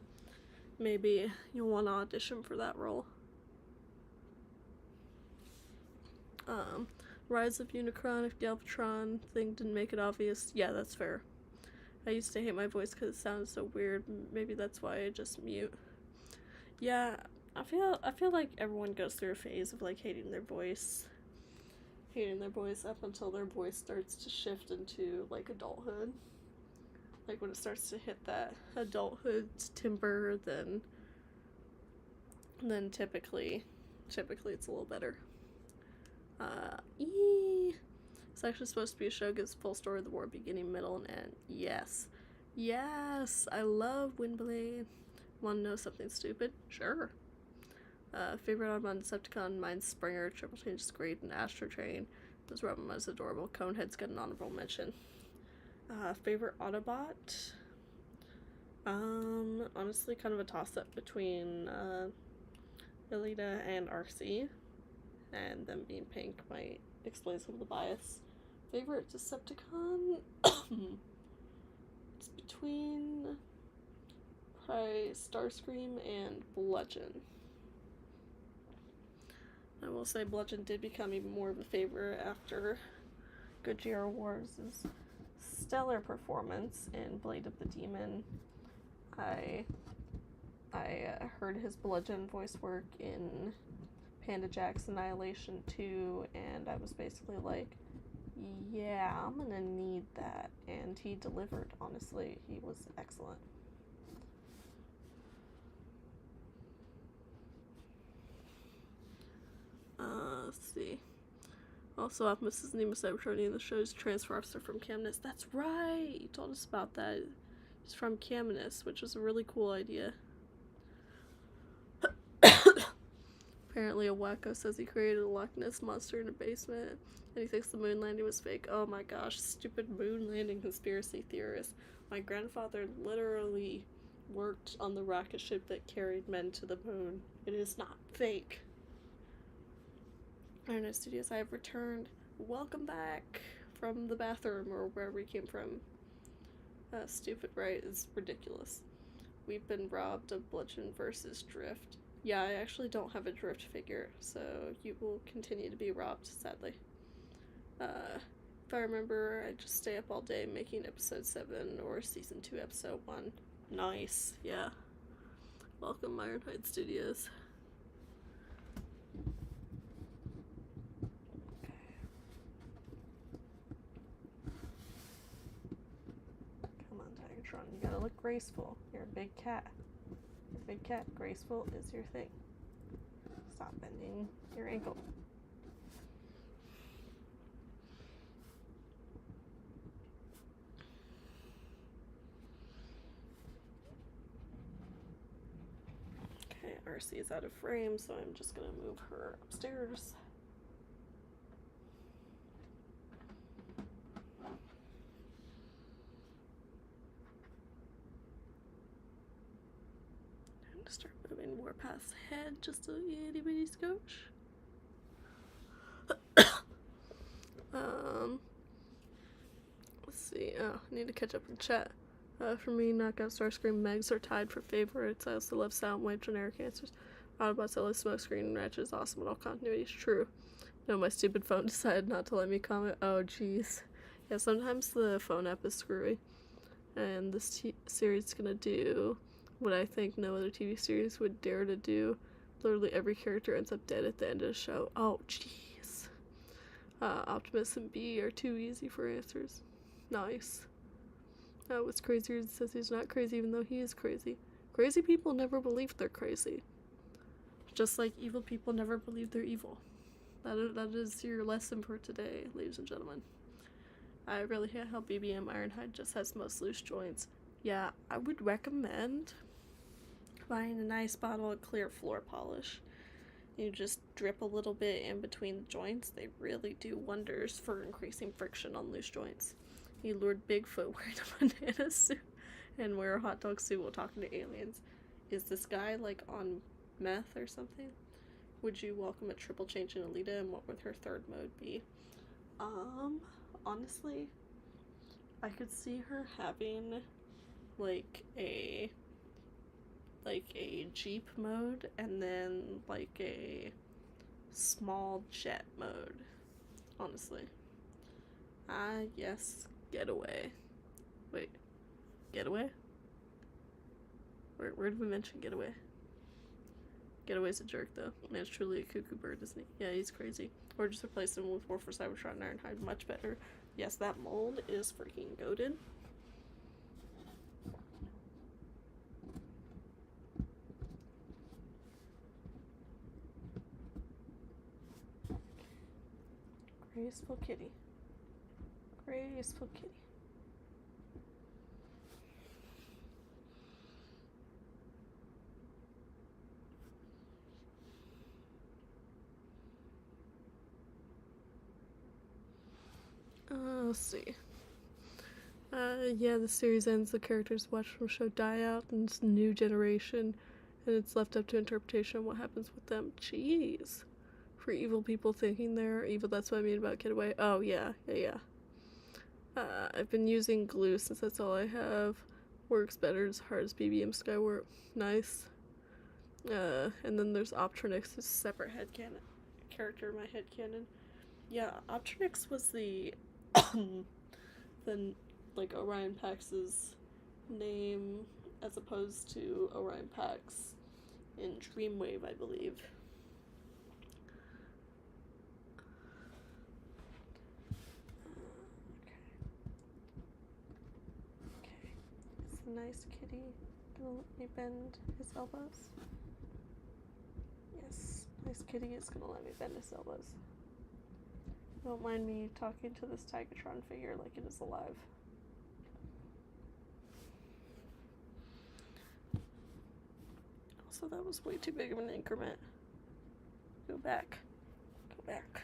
Speaker 1: maybe you'll want to audition for that role. Rise of Unicron, if Galvatron thing didn't make it obvious, yeah, that's fair. I used to hate my voice because it sounded so weird. Maybe that's why I just mute. Yeah, I feel like everyone goes through a phase of like hating their voice up until their voice starts to shift into like adulthood. Like when it starts to hit that adulthood timber, then typically it's a little better. It's actually supposed to be a show gives full story of the war, beginning, middle, and end. Yes, I love Windblade. Want to know something stupid? Sure. Favorite Autobot Decepticon, mine's Springer. Triple Change is great, and Astro Train. This Robin is adorable. Conehead's got an honorable mention. Favorite Autobot? Honestly, kind of a toss-up between Elita and Arcee, and them being pink might explain some of the bias. Favorite Decepticon? It's between probably Starscream and Bludgeon. I will say Bludgeon did become even more of a favorite after Gojira Wars' stellar performance in Blade of the Demon. I heard his Bludgeon voice work in Panda Jack's Annihilation 2, and I was basically like, yeah, I'm gonna need that, and he delivered. Honestly, he was excellent. Let's see. Also, Optimus' name is Cybertron in the show's transfer officer from Camnus. That's right! You told us about that. He's from Camnus, which was a really cool idea. Apparently, a wacko says he created a Loch Ness monster in a basement, and he thinks the moon landing was fake. Oh my gosh, stupid moon landing conspiracy theorists. My grandfather literally worked on the rocket ship that carried men to the moon. It is not fake. Iron Knight Studios, I have returned. Welcome back from the bathroom or wherever we came from. Stupid, right? It's ridiculous. We've been robbed of Bludgeon versus Drift. Yeah, I actually don't have a Drift figure, so you will continue to be robbed, sadly. If I remember, I just stay up all day making episode 7 or season 2, episode 1. Nice, yeah. Welcome, Ironhide Studios. Come on, Tigertron, you gotta look graceful. You're a big cat. Big cat, graceful is your thing. Stop bending your ankle. Okay, Arcee is out of frame, so I'm just gonna move her upstairs. Start moving more past head, just a itty bitty scotch. Let's see. Oh, I need to catch up in chat. For me, Knockout, Starscream, Megs are tied for favorites. I also love Soundwave, generic answers. Autobots, I love Smokescreen, and Ratchet is awesome in all continuities. True. No, my stupid phone decided not to let me comment. Oh, jeez. Yeah, sometimes the phone app is screwy. And this series is gonna do what I think no other TV series would dare to do. Literally every character ends up dead at the end of the show. Oh, jeez. Optimus and B are too easy for answers. Nice. What's crazier says he's not crazy even though he is crazy. Crazy people never believe they're crazy. Just like evil people never believe they're evil. That is your lesson for today, ladies and gentlemen. I really hate how BBM Ironhide just has most loose joints. Yeah, I would recommend buying a nice bottle of clear floor polish. You just drip a little bit in between the joints. They really do wonders for increasing friction on loose joints. He lured Bigfoot wearing a banana suit and wear a hot dog suit while talking to aliens. Is this guy like on meth or something? Would you welcome a triple change in Alita, and what would her third mode be? Honestly, I could see her having like a Jeep mode and then like a small jet mode. Honestly. Yes, Getaway. Wait, Getaway? Where did we mention Getaway? Getaway's a jerk, though. Man's truly a cuckoo bird, isn't he? Yeah, he's crazy. Or just replace him with War for Cybertron and Ironhide. Much better. Yes, that mold is freaking goated. Graceful kitty. Graceful kitty. Let's see. Yeah, the series ends, the characters watch from the show die out, and it's a new generation, and it's left up to interpretation of what happens with them. Jeez. For evil people thinking they're evil, that's what I mean about Getaway. Oh, yeah. I've been using glue since that's all I have. Works better as hard as BBM Skywarp. Nice. And then there's Optronix, his separate headcanon character in my headcanon. Yeah, Optronix was the like Orion Pax's name as opposed to Orion Pax in Dreamwave, I believe. Okay. It's a nice kitty. Gonna let me bend his elbows. Yes, nice kitty is gonna let me bend his elbows. Don't mind me talking to this Tigatron figure like it is alive. Also, that was way too big of an increment. Go back. Go back.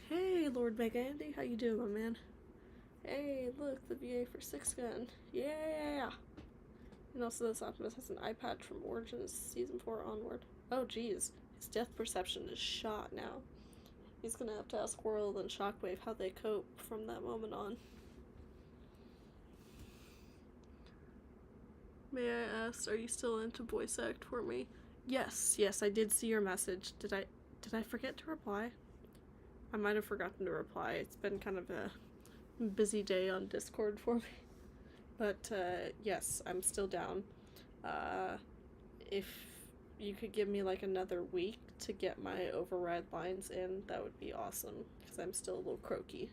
Speaker 1: Hey, Lord Mega Andy, how you doing, my man? Hey, look, the VA for 6-gun. Yeah! And also this Optimus has an eye patch from Origins Season 4 onward. Oh, geez. His depth perception is shot now. He's gonna have to ask World and Shockwave how they cope from that moment on. May I ask, are you still into voice act for me? Yes, I did see your message. Did I forget to reply? I might have forgotten to reply. It's been kind of a busy day on Discord for me. But, yes, I'm still down. If you could give me, like, another week to get my override lines in, that would be awesome. Because I'm still a little croaky.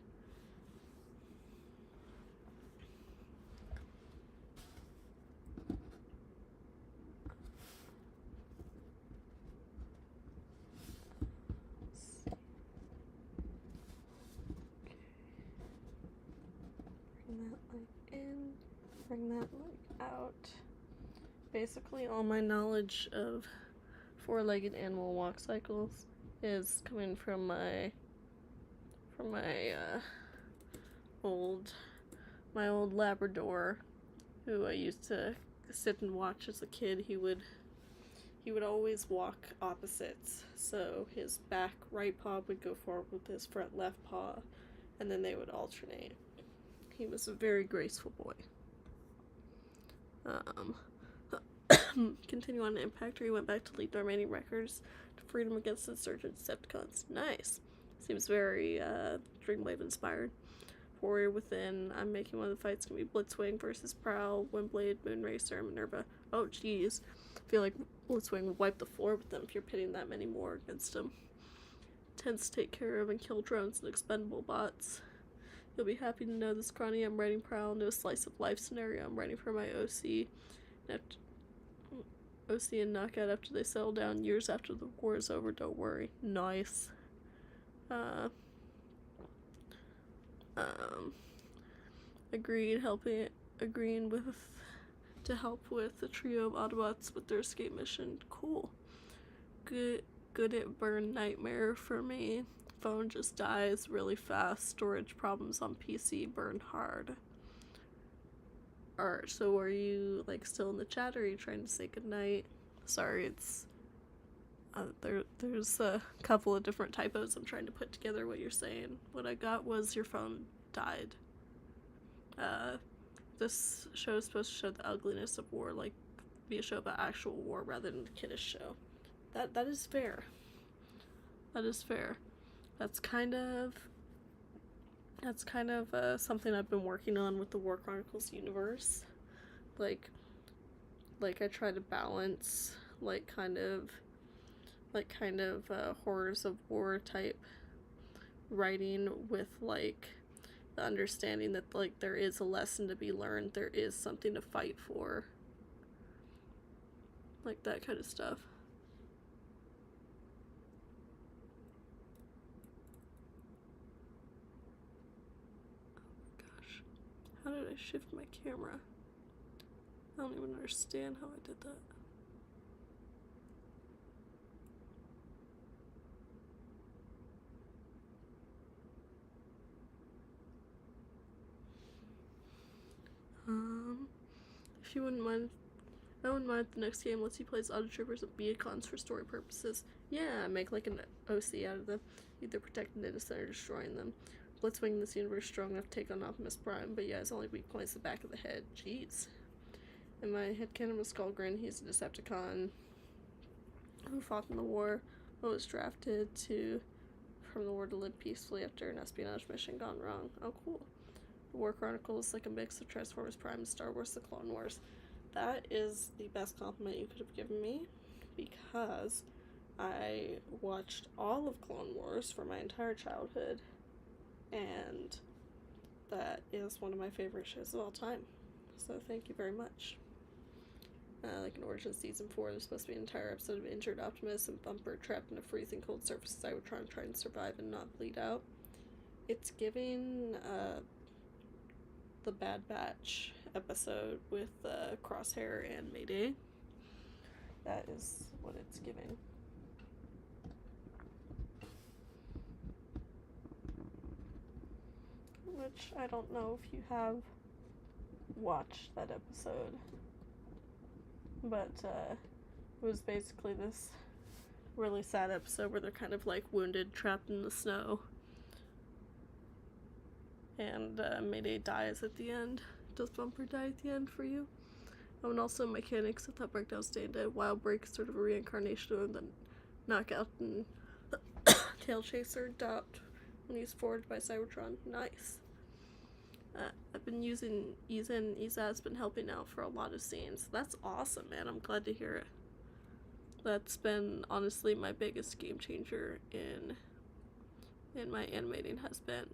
Speaker 1: Bring that leg out. Basically, all my knowledge of four-legged animal walk cycles is coming from my old Labrador, who I used to sit and watch as a kid. He would always walk opposites, so his back right paw would go forward with his front left paw, and then they would alternate. He was a very graceful boy. Continue on to Impact, where he went back to lead the remaining Wreckers to freedom against insurgent Decepticons. Nice. Seems very Dreamwave inspired. Warrior Within. I'm making one of the fights gonna be Blitzwing versus Prowl, Windblade, Moonracer, and Minerva. Oh, jeez. I feel like Blitzwing would wipe the floor with them if you're pitting that many more against him. Tends to take care of and kill drones and expendable bots. You'll be happy to know this chrony I'm writing Prowl into a slice of life scenario. I'm writing for my OC. OC and Knockout after they settle down years after the war is over. Don't worry. Nice. Agreeing to help with the trio of Autobots with their escape mission. Cool. Good at Burn Nightmare for me. Phone just dies really fast. Storage problems on PC. Burn hard. Alright, so are you like still in the chat, or are you trying to say goodnight? Sorry, it's there's a couple of different typos. I'm trying to put together what you're saying. What I got was your phone died. This show is supposed to show the ugliness of war, like be a show about actual war rather than a kiddish show. That is fair. That is fair. That's kind of something I've been working on with the War Chronicles universe. Like I try to balance kind of horrors of war type writing with the understanding that there is a lesson to be learned, there is something to fight for, that kind of stuff. How did I shift my camera? I don't even understand how I did that. If you wouldn't mind, I wouldn't mind if the next game lets you play as Auto Troopers and Beacons for story purposes. Yeah, make an OC out of them, either protecting the innocent or destroying them. Blitzwing in this universe strong enough to take on Optimus Prime, but yeah, his only weak point is the back of the head. Jeez. In my headcanon with Skullgrin, he's a Decepticon who fought in the war, but was drafted from the war to live peacefully after an espionage mission gone wrong. Oh, cool. The War Chronicles is like a mix of Transformers Prime and Star Wars The Clone Wars. That is the best compliment you could have given me, because I watched all of Clone Wars for my entire childhood, and that is one of my favorite shows of all time. So thank you very much. Like in Origins Season 4, there's supposed to be an entire episode of injured Optimus and Bumper trapped in a freezing cold surface of Cybertron trying to survive and not bleed out. It's giving the Bad Batch episode with Crosshair and Mayday. That is what it's giving. Which I don't know if you have watched that episode, but it was basically this really sad episode where they're kind of wounded, trapped in the snow, and Mayday dies at the end. Does Bumper die at the end for you? Oh, and also mechanics at that breakdown staying dead. Wild Break is sort of a reincarnation of the Knockout and Tail Chaser adopt when he's forged by Cybertron. Nice. I've been using Izan. Izaz's been helping out for a lot of scenes. That's awesome, man. I'm glad to hear it. That's been honestly my biggest game changer in my animating has been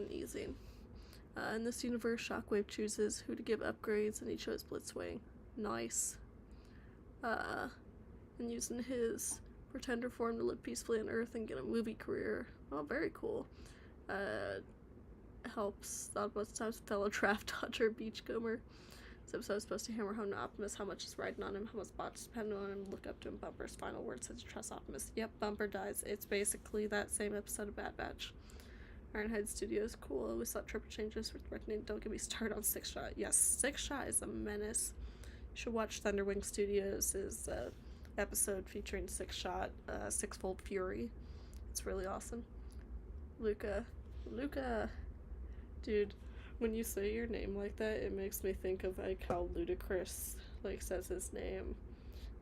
Speaker 1: Izan. In this universe, Shockwave chooses who to give upgrades, and he chose Blitzwing. Nice. And using his pretender form to live peacefully on Earth and get a movie career. Oh, very cool. Helps Autobots times fellow draft dodger beachcomber. This episode is supposed to hammer home to Optimus how much is riding on him, how much bots depend on him, look up to him. Bumper's final word says trust Optimus. Yep, Bumper dies. It's basically that same episode of Bad Batch. Ironhide Studios, cool. I always thought triple changes were threatening. Don't get me started on Six Shot. Yes, Six Shot is a menace. You should watch Thunderwing Studios' episode featuring Six Shot, Sixfold Fury. It's really awesome. Luca. Dude, when you say your name like that, it makes me think of how Ludacris says his name.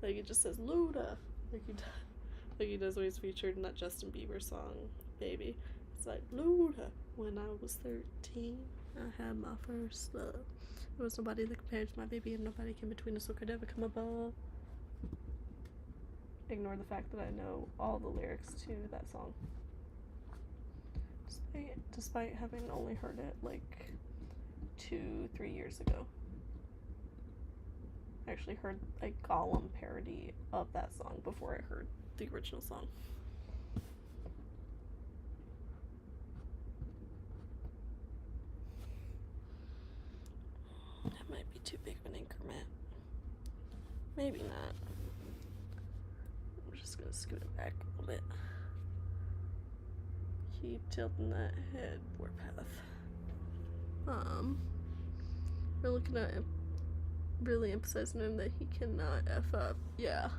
Speaker 1: He just says Luda. Like he does when he's featured in that Justin Bieber song, baby. It's like, Luda. When I was 13, I had my first love. There was nobody that compared to my baby, and nobody came between us or could ever come above. Ignore the fact that I know all the lyrics to that song. Despite having only heard it like 2-3 years ago. I actually heard a Gollum parody of that song before I heard the original song. That might be too big of an increment. Maybe not. I'm just gonna scoot it back a little bit. Keep tilting that head warpath. We're looking at really emphasizing him that he cannot F up. Yeah.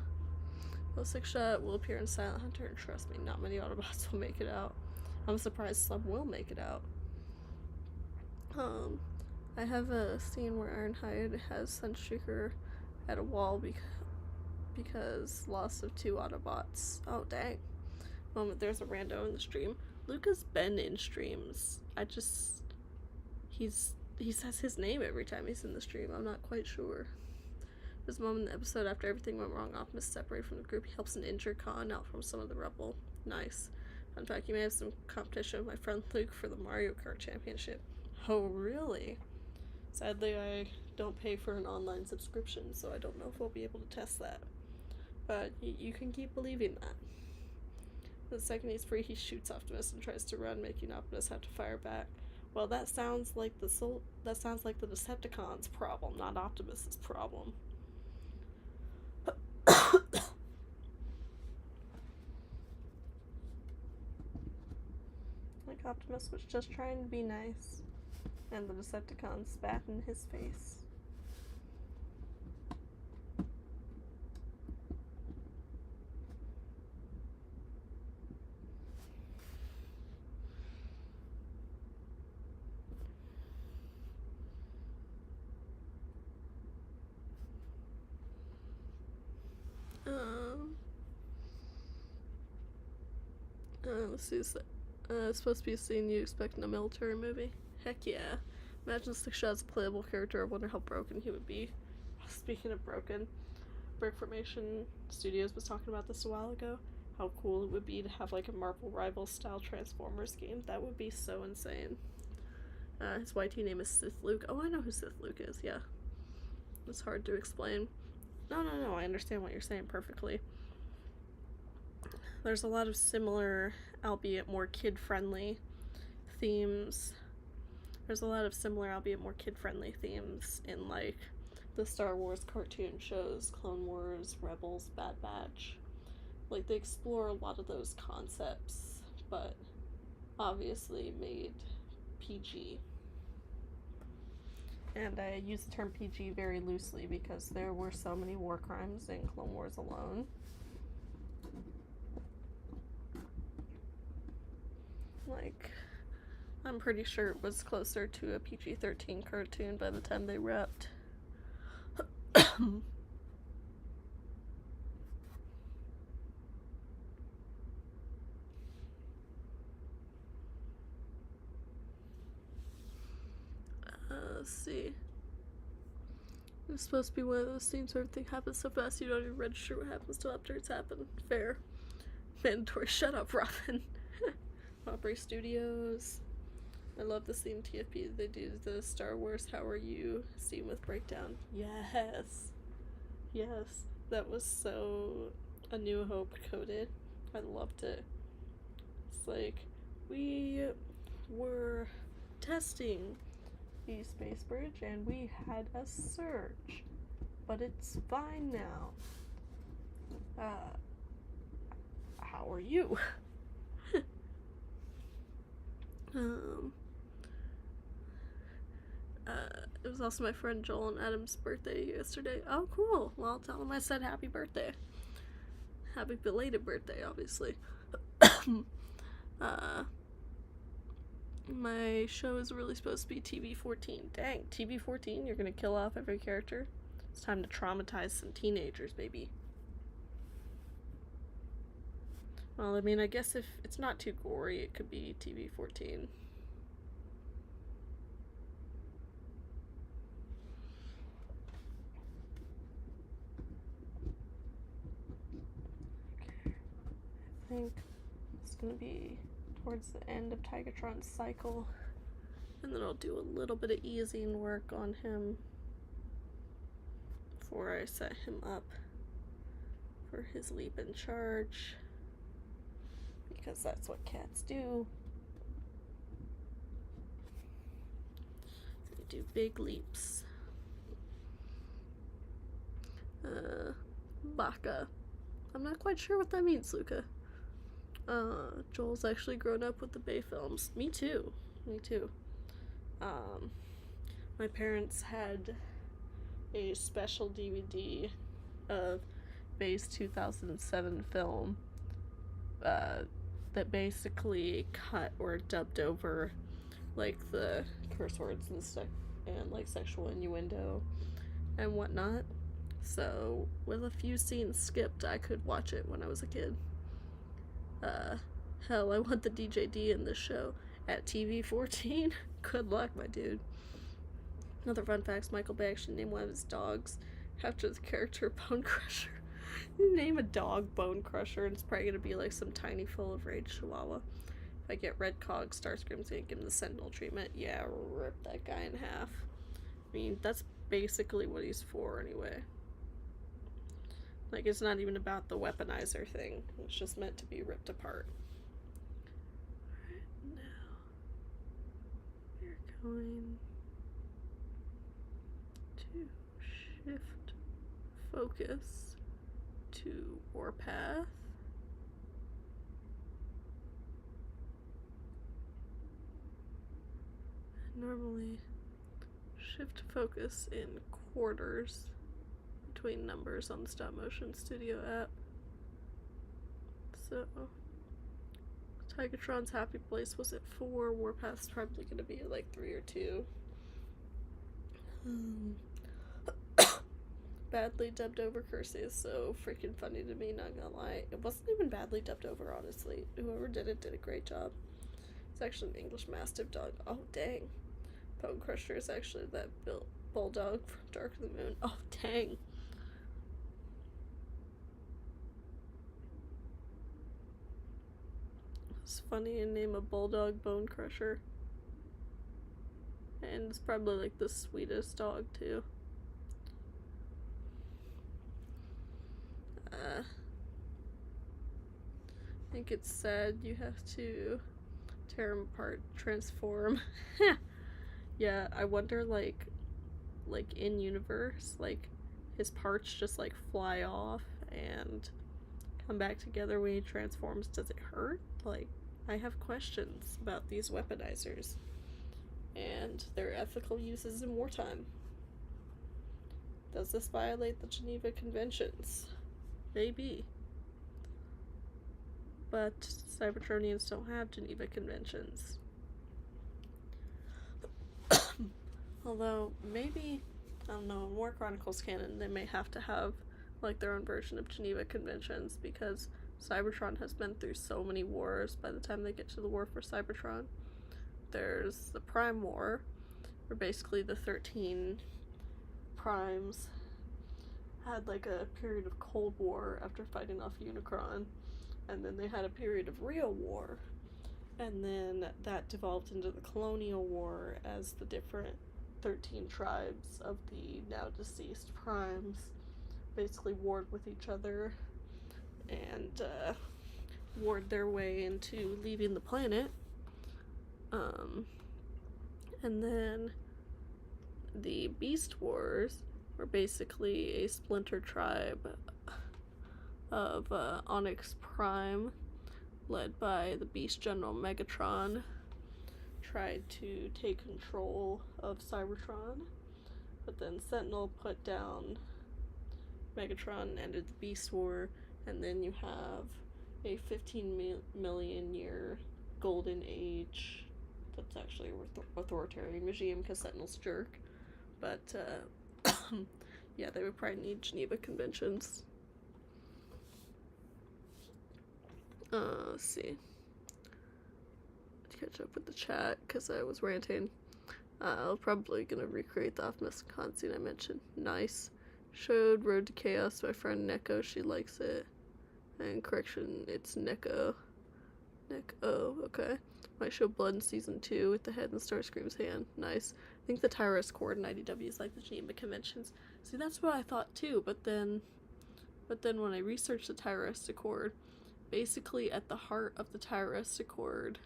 Speaker 1: The 6-shot will appear in Silent Hunter, and trust me, not many Autobots will make it out. I'm surprised some will make it out. I have a scene where Ironhide has Sunstreaker at a wall because loss of 2 Autobots. Oh, dang. Moment, there's a rando in the stream. Luke has been in streams. He says his name every time he's in the stream. I'm not quite sure. There's a moment in the episode after everything went wrong, Optimus separated from the group. He helps an injured Khan out from some of the rubble. Nice. Fun fact, you may have some competition with my friend Luke for the Mario Kart Championship. Oh, really? Sadly, I don't pay for an online subscription, so I don't know if we'll be able to test that. But you can keep believing that. The second he's free, he shoots Optimus and tries to run, making Optimus have to fire back. Well, that sounds like the Decepticons' problem, not Optimus's problem. Like Optimus was just trying to be nice, and the Decepticons spat in his face. Let's see, it's supposed to be a scene you expect in a military movie. Heck yeah. Imagine 6-shot as a playable character. I wonder how broken he would be. Speaking of broken, Brick Formation Studios was talking about this a while ago. How cool it would be to have like a Marvel Rivals style Transformers game. That would be so insane. His YT name is Sith Luke. Oh, I know who Sith Luke is, yeah. It's hard to explain. No, I understand what you're saying perfectly. There's a lot of similar, albeit more kid-friendly, themes. There's a lot of similar, albeit more kid-friendly themes in, like, the Star Wars cartoon shows, Clone Wars, Rebels, Bad Batch. Like, they explore a lot of those concepts, but obviously made PG. And I use the term PG very loosely because there were so many war crimes in Clone Wars alone. Like, I'm pretty sure it was closer to a PG-13 cartoon by the time they wrapped. Let's see. It's supposed to be one of those scenes where everything happens so fast you don't even register what happens till after it's happened. Fair. Mandatory. Shut up, Robin. Opry Studios. I love the scene TFP. They do the Star Wars How Are You scene with breakdown. Yes. Yes. That was so A New Hope coded. I loved it. It's like, we were testing the space bridge and we had a surge, but it's fine now. How are you? It was also my friend Joel and Adam's birthday yesterday. Oh, cool. Well, tell them I said happy birthday. Happy belated birthday, obviously. My show is really supposed to be TV-14. Dang, TV-14? You're gonna kill off every character? It's time to traumatize some teenagers, baby. Well, I mean, I guess if it's not too gory, it could be TV-14. Okay. I think it's gonna be towards the end of Tigatron's cycle. And then I'll do a little bit of easing work on him before I set him up for his leap and charge, because that's what cats do. They do big leaps. Baka. I'm not quite sure what that means, Luca. Joel's actually grown up with the Bay films. Me too. Me too. My parents had a special DVD of Bay's 2007 film that basically cut or dubbed over like the curse words and stuff and like sexual innuendo and whatnot. So with a few scenes skipped, I could watch it when I was a kid. Hell, I want the DJD in this show at TV-14. Good luck, my dude. Another fun fact, Michael Bay actually named one of his dogs after the character Bone Crusher. You name a dog Bone Crusher, and it's probably gonna be like some tiny full of rage chihuahua. If I get Red Cog, Starscream's gonna give him the Sentinel treatment. Yeah, rip that guy in half. I mean, that's basically what he's for anyway. Like, it's not even about the weaponizer thing. It's just meant to be ripped apart. Alright, now we're going to shift focus to Warpath. Normally shift focus in quarters between numbers on the stop motion studio app. So Tigatron's happy place was at 4, Warpath's probably gonna be like 3 or 2. Badly dubbed over Arcee is so freaking funny to me, not gonna lie. It wasn't even badly dubbed over, honestly. Whoever did it did a great job. It's actually an English Mastiff dog. Oh, dang. Bone Crusher is actually that bulldog from Dark of the Moon. Oh, dang. It's funny to name a bulldog Bone Crusher. And it's probably like the sweetest dog, too. I think it's sad you have to tear him apart, transform. Yeah, I wonder, like in universe, like his parts just like fly off and come back together when he transforms. Does it hurt? Like, I have questions about these weaponizers and their ethical uses in wartime. Does this violate the Geneva Conventions? Maybe. But Cybertronians don't have Geneva Conventions. Although, maybe, I don't know, in War Chronicles canon, they may have to have, like, their own version of Geneva Conventions, because Cybertron has been through so many wars by the time they get to the War for Cybertron. There's the Prime War, where basically the 13 Primes had, like, a period of Cold War after fighting off Unicron, and then they had a period of real war, and then that devolved into the Colonial War as the different 13 tribes of the now deceased Primes basically warred with each other and warred their way into leaving the planet. And then the Beast Wars were basically a splinter tribe of Onyx Prime, led by the Beast General Megatron, tried to take control of Cybertron, but then Sentinel put down Megatron and ended the Beast War, and then you have a 15 million year golden age that's actually an authoritarian regime because Sentinel's a jerk, but yeah, they would probably need Geneva Conventions. Let's see. Catch up with the chat because I was ranting. I'm probably gonna recreate the Optimus Con scene I mentioned. Nice. Showed Road to Chaos to my friend Neko. She likes it. And correction, it's Neko. Neko, okay. Might show Blood in Season 2 with the head and Starscream's hand. Nice. I think the Tyrus Accord and IDW is like the Geneva conventions. See, that's what I thought too, but then when I researched the Tyrus Accord, basically at the heart of the Tyrus Accord,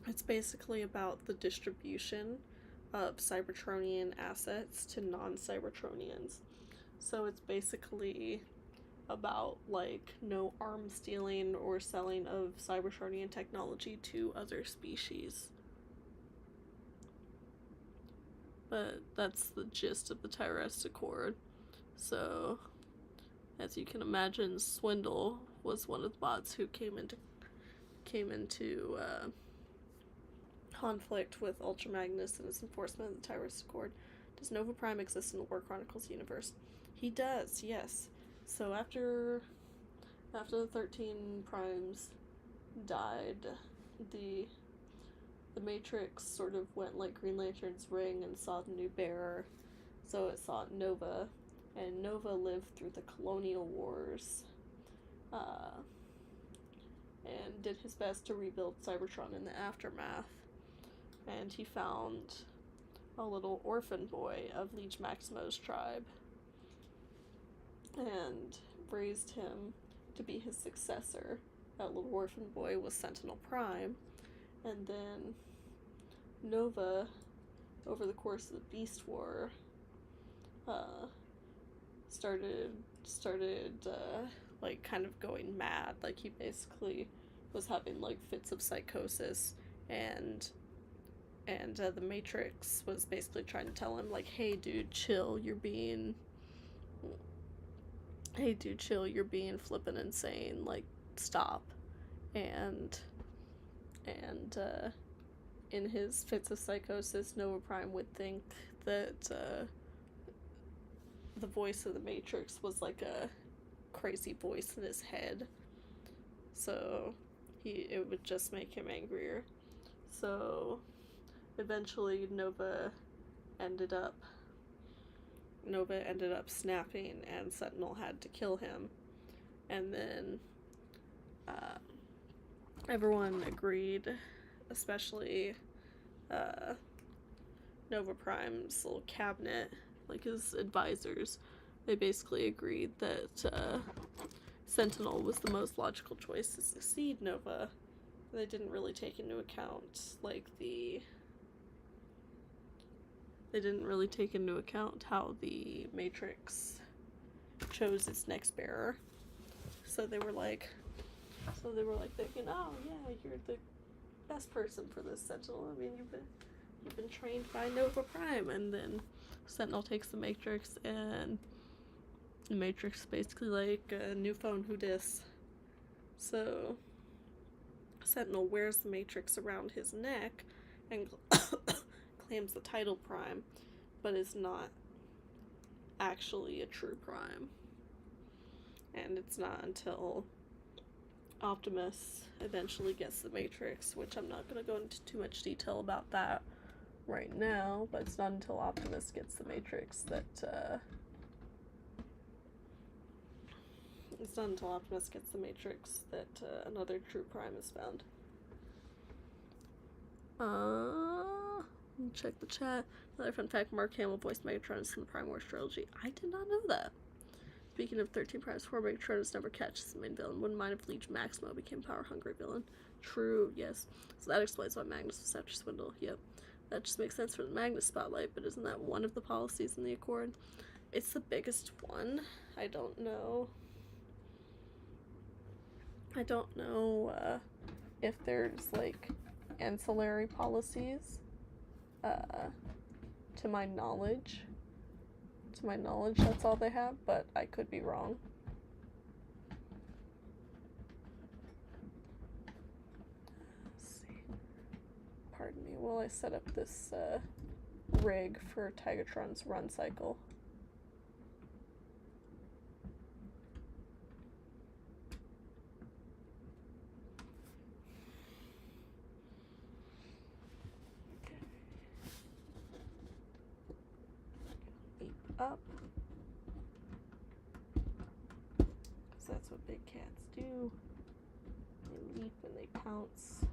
Speaker 1: it's basically about the distribution of Cybertronian assets to non-Cybertronians. So it's basically about, like, no arms stealing or selling of Cybertronian technology to other species. But that's the gist of the Tyrus Accord. So, as you can imagine, Swindle was one of the bots who came into conflict with Ultra Magnus and his enforcement of the Tyrus Accord. Does Nova Prime exist in the War Chronicles universe? He does, yes. So after the 13 Primes died, the Matrix sort of went like Green Lantern's ring and sought a new bearer. So it sought Nova, and Nova lived through the Colonial Wars, and did his best to rebuild Cybertron in the aftermath. And he found a little orphan boy of Liege Maximo's tribe and raised him to be his successor. That little orphan boy was Sentinel Prime, and then Nova, over the course of the Beast War, started like kind of going mad. Like he basically was having like fits of psychosis, and the Matrix was basically trying to tell him, like, hey dude, chill, you're being flippin' insane, like, stop. And in his fits of psychosis, Nova Prime would think that the voice of the Matrix was like a crazy voice in his head, so it would just make him angrier. So eventually Nova ended up snapping, and Sentinel had to kill him. And then everyone agreed, especially Nova Prime's little cabinet, like his advisors. They basically agreed that Sentinel was the most logical choice to succeed Nova. They didn't really take into account, like, how the Matrix chose its next bearer. So they were like thinking, oh yeah, you're the best person for this, Sentinel. I mean, you've been trained by Nova Prime. And then Sentinel takes the Matrix, and the Matrix basically like a new phone, who dis. So Sentinel wears the Matrix around his neck and claims the title Prime, but is not actually a true Prime. And it's not until Optimus eventually gets the Matrix, which I'm not going to go into too much detail about that right now, but it's not until Optimus gets the Matrix that another true Prime is found. Check the chat. Another fun fact, Mark Hamill voiced Megatron in the Prime Wars trilogy. I did not know that. Speaking of 13 Primes, 4 Megatronus never catches the main villain. Wouldn't mind if Liege Maximo became power-hungry villain. True, yes. So that explains why Magnus was after Swindle. Yep. That just makes sense for the Magnus spotlight, but isn't that one of the policies in the Accord? It's the biggest one. I don't know if there's, like, ancillary policies. To my knowledge, that's all they have, but I could be wrong. Let's see. Pardon me while I set up this rig for Tigatron's run cycle. Leap up. Because that's what big cats do. They leap and they pounce.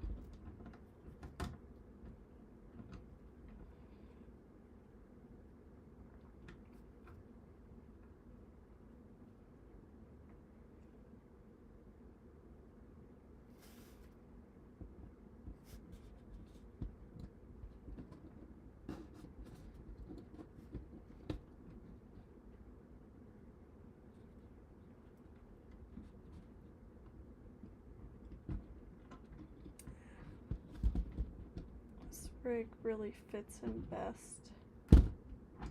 Speaker 1: This rig really fits him best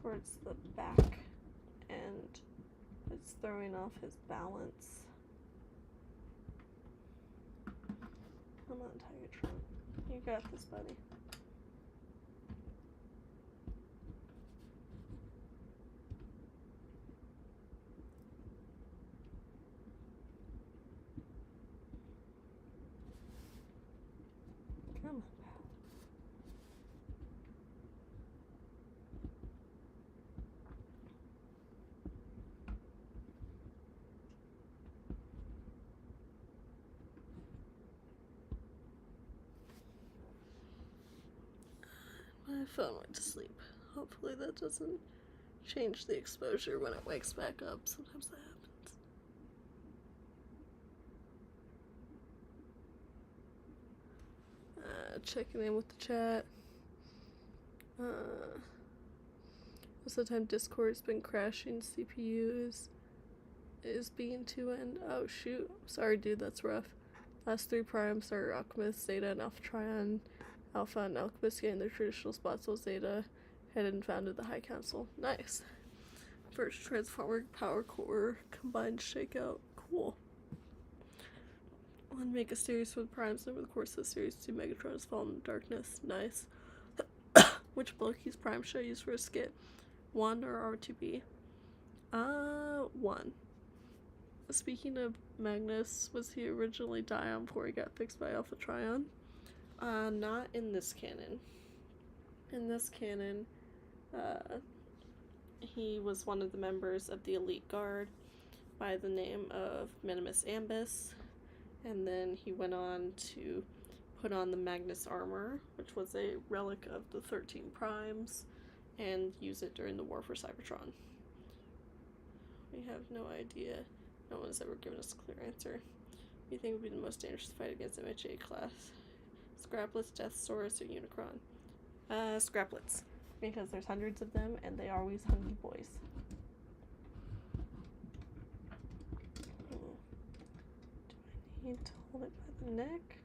Speaker 1: towards the back, and it's throwing off his balance. Come on, Tigatron. You got this, buddy. Come on. My phone went to sleep. Hopefully that doesn't change the exposure when it wakes back up. Sometimes that happens. Checking in with the chat. Most of the time Discord's been crashing. CPU is being 2N. Oh shoot. Sorry dude, that's rough. Last 3 primes are Alchemist, Zeta, and Alpha Trion. Alpha and Alchemist getting their traditional spots, while Zeta headed and founded the High Council. Nice. First Transformer Power Core combined shakeout. Cool. One Mega Series for the primes, and over the course of the series, 2 Megatrons fall in the darkness. Nice. Which Blurkeys prime should I use for a skit? 1 or R2B? 1. Speaking of Magnus, was he originally Dion before he got fixed by Alpha Trion? Not in this canon. In this canon, he was one of the members of the Elite Guard by the name of Minimus Ambus, and then he went on to put on the Magnus armor, which was a relic of the 13 Primes, and use it during the War for Cybertron. We have no idea. No one has ever given us a clear answer. What do you think would be the most dangerous fight against MHA class? Scraplets, Deathsaurus, or Unicron? Scraplets. Because there's hundreds of them, and they are always hungry boys. Do I need to hold it by the neck?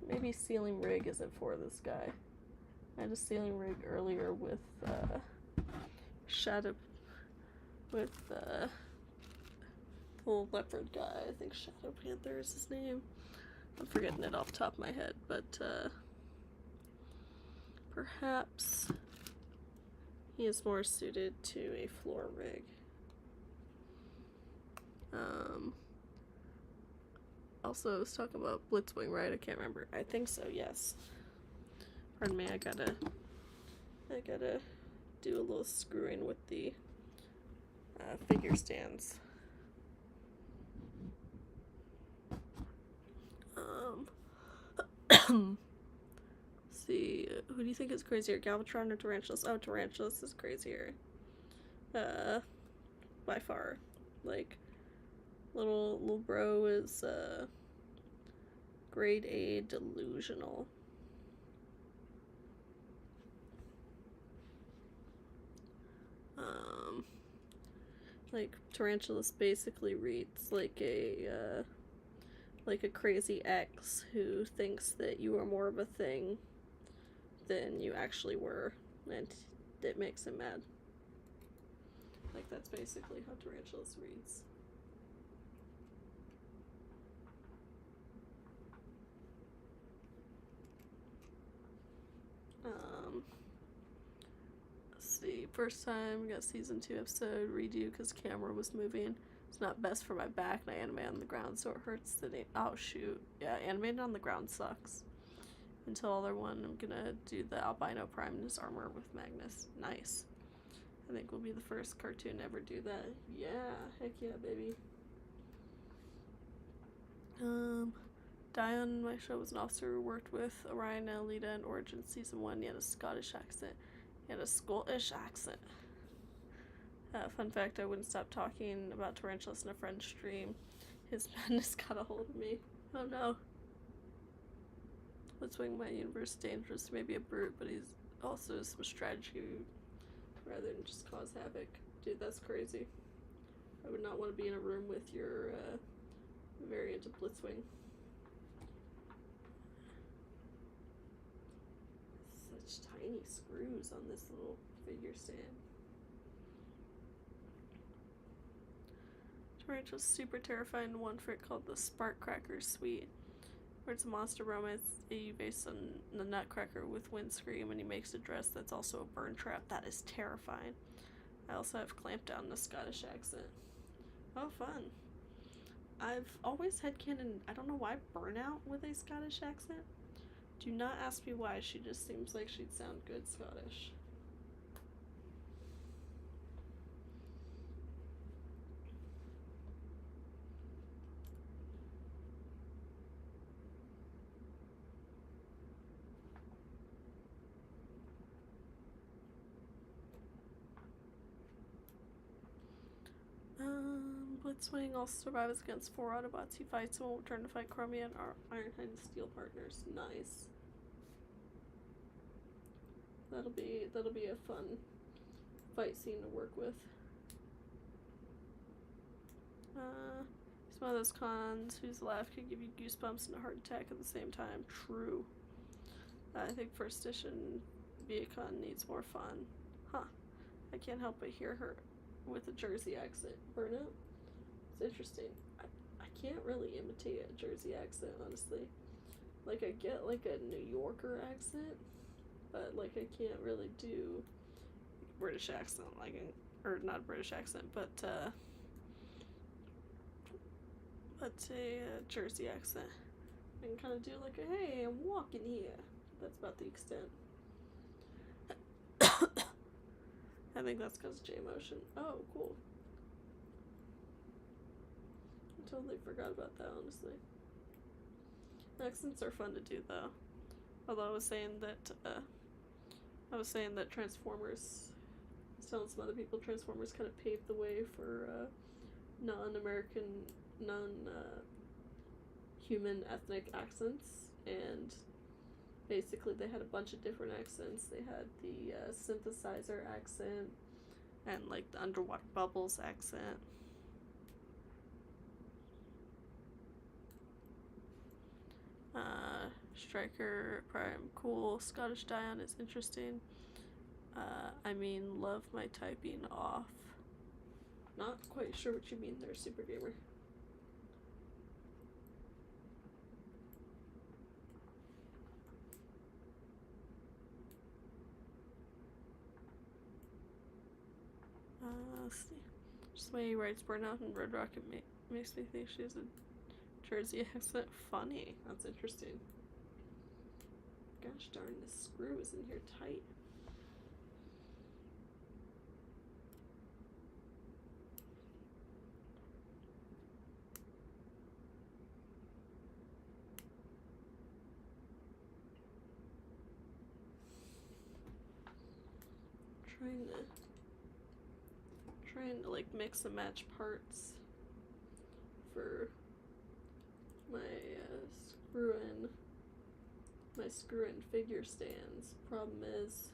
Speaker 1: Maybe Sealing Rig isn't for this guy. I had a Sealing Rig earlier with, Shadow... with, the little leopard guy. I think Shadow Panther is his name. I'm forgetting it off the top of my head, but perhaps he is more suited to a floor rig. Also, I was talking about Blitzwing, right? I can't remember. I think so, yes. Pardon me, I gotta do a little screwing with the figure stands. See, who do you think is crazier, Galvatron or Tarantulas? Oh, Tarantulas is crazier. By far. Like, little bro is, grade A delusional. Like, Tarantulas basically reads like a crazy ex who thinks that you are more of a thing than you actually were, and it makes him mad. Like, that's basically how Tarantulas reads. first time. We got season 2 episode redo because camera was moving. It's not best for my back, and I animate on the ground, so it hurts the name. Oh shoot, yeah, animating on the ground sucks. Until other one, I'm gonna do the albino prime in his armor with Magnus. Nice. I think we'll be the first cartoon ever do that. Yeah, heck yeah, baby. Dion in my show was an officer who worked with Orion and Alita in Origin Season 1. He had a Scottish accent. He had a Scottish accent. Fun fact, I wouldn't stop talking about Tarantulas in a friend's stream. His madness got a hold of me. Oh no. Let's wing my universe dangerous, maybe a brute, but he's also some strategy rather than just cause havoc. Dude, that's crazy. I would not want to be in a room with your variant of Blitzwing. Such tiny screws on this little figure stand. Rachel's super terrifying one for it called the Spark Cracker Suite, where it's a monster romance based on the Nutcracker with Windscream, and he makes a dress that's also a burn trap. That is terrifying. I also have clamped down the Scottish accent. Oh, fun. I've always had canon, I don't know why, Burnout with a Scottish accent. Do not ask me why, she just seems like she'd sound good Scottish. Blitzwing also survives against 4 Autobots. He fights and will return to fight Chromia and Ironhide and Steel partners. Nice. That'll be a fun fight scene to work with. He's one of those cons whose laugh can give you goosebumps and a heart attack at the same time. True. I think first edition Viacon needs more fun. Huh. I can't help but hear her with a Jersey accent. Burnout? It's interesting. I can't really imitate a Jersey accent, honestly. Like, I get, like, a New Yorker accent, but, like, I can't really do British accent, like, or not a British accent, but a Jersey accent. I can kind of do, like, a, hey, I'm walking here. That's about the extent. I think that's because of J-Motion. Oh, cool. I totally forgot about that, honestly. Accents are fun to do, though. Although I was saying that Transformers, I was telling some other people, Transformers kind of paved the way for non-American, non-human ethnic accents, and basically they had a bunch of different accents. They had the synthesizer accent, and like the underwater bubbles accent. Striker Prime, cool. Scottish Dion is interesting. I mean, love my typing off. Not quite sure what you mean there, Super Gamer. Let's see. Just the way he writes Burnout and Red Rocket makes me think she has a Jersey accent. Funny. That's interesting. Gosh darn, this screw is in here tight. Trying to like mix and match parts for my screw-in figure stands. Problem is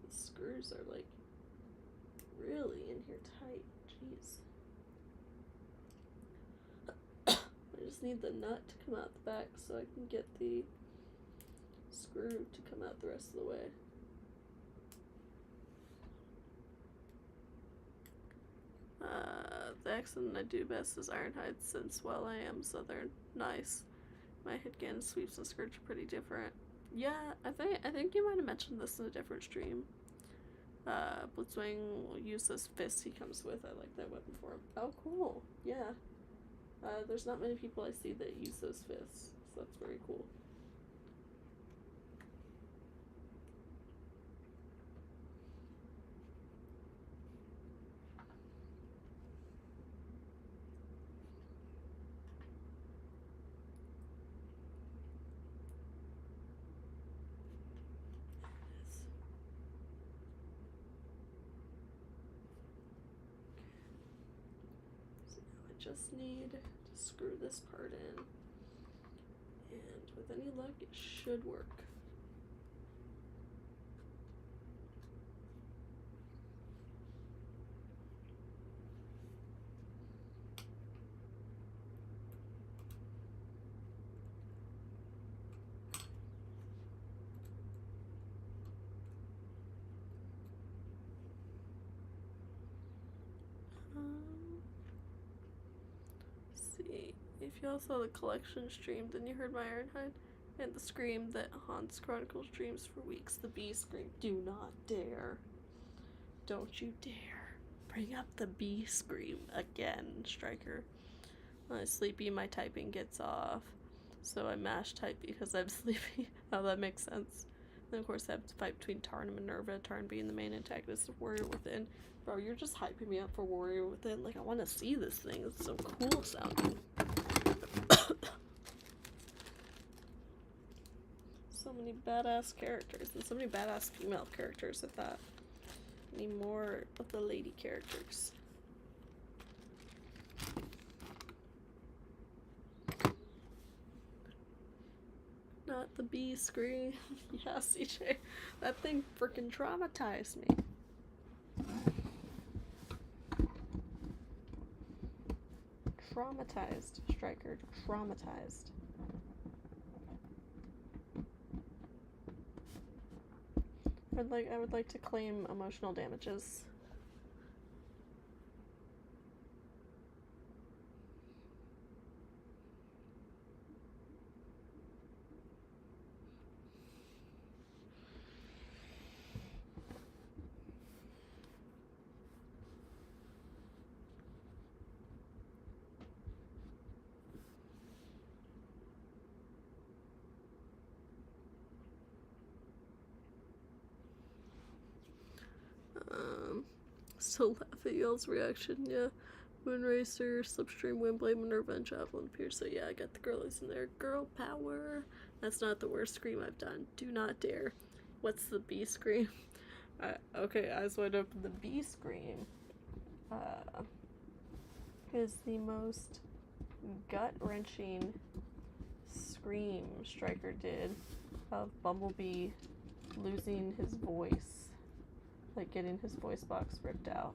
Speaker 1: the screws are like really in here tight. Jeez. I just need the nut to come out the back so I can get the screw to come out the rest of the way. The accent I do best is Ironhide, since while I am Southern. Nice. My headband sweeps and skirts are pretty different. Yeah, I think you might have mentioned this in a different stream. Blitzwing will use this fist he comes with. I like that weapon for him. Oh, cool. Yeah. There's not many people I see that use those fists, so that's very cool. Just need to screw this part in, and with any luck it should work. See, if y'all saw the collection stream, then you heard my Ironhide and the scream that haunts Chronicles dreams for weeks. The bee scream. Do not dare. Don't you dare bring up the bee scream again, Striker. When I'm sleepy, my typing gets off, so I mash type because I'm sleepy. Oh, that makes sense. And of course I have to fight between Tarn and Minerva, Tarn being the main antagonist of Warrior Within. Bro, you're just hyping me up for Warrior Within. Like, I want to see this thing. It's so cool sounding. So many badass characters, and so many badass female characters at that. I need more of the lady characters. Not the bee scream. Yeah, CJ. That thing freaking traumatized me. Traumatized, Striker. Traumatized. I would like to claim emotional damages. Still laugh at y'all's reaction, yeah. Moonracer, Slipstream, Windblade, Minerva, and Javelin Pierce. So yeah, I got the girlies in there. Girl power. That's not the worst scream I've done. Do not dare. What's the bee scream? Okay, eyes wide open. The bee scream is the most gut-wrenching scream Striker did of Bumblebee losing his voice. Like getting his voice box ripped out.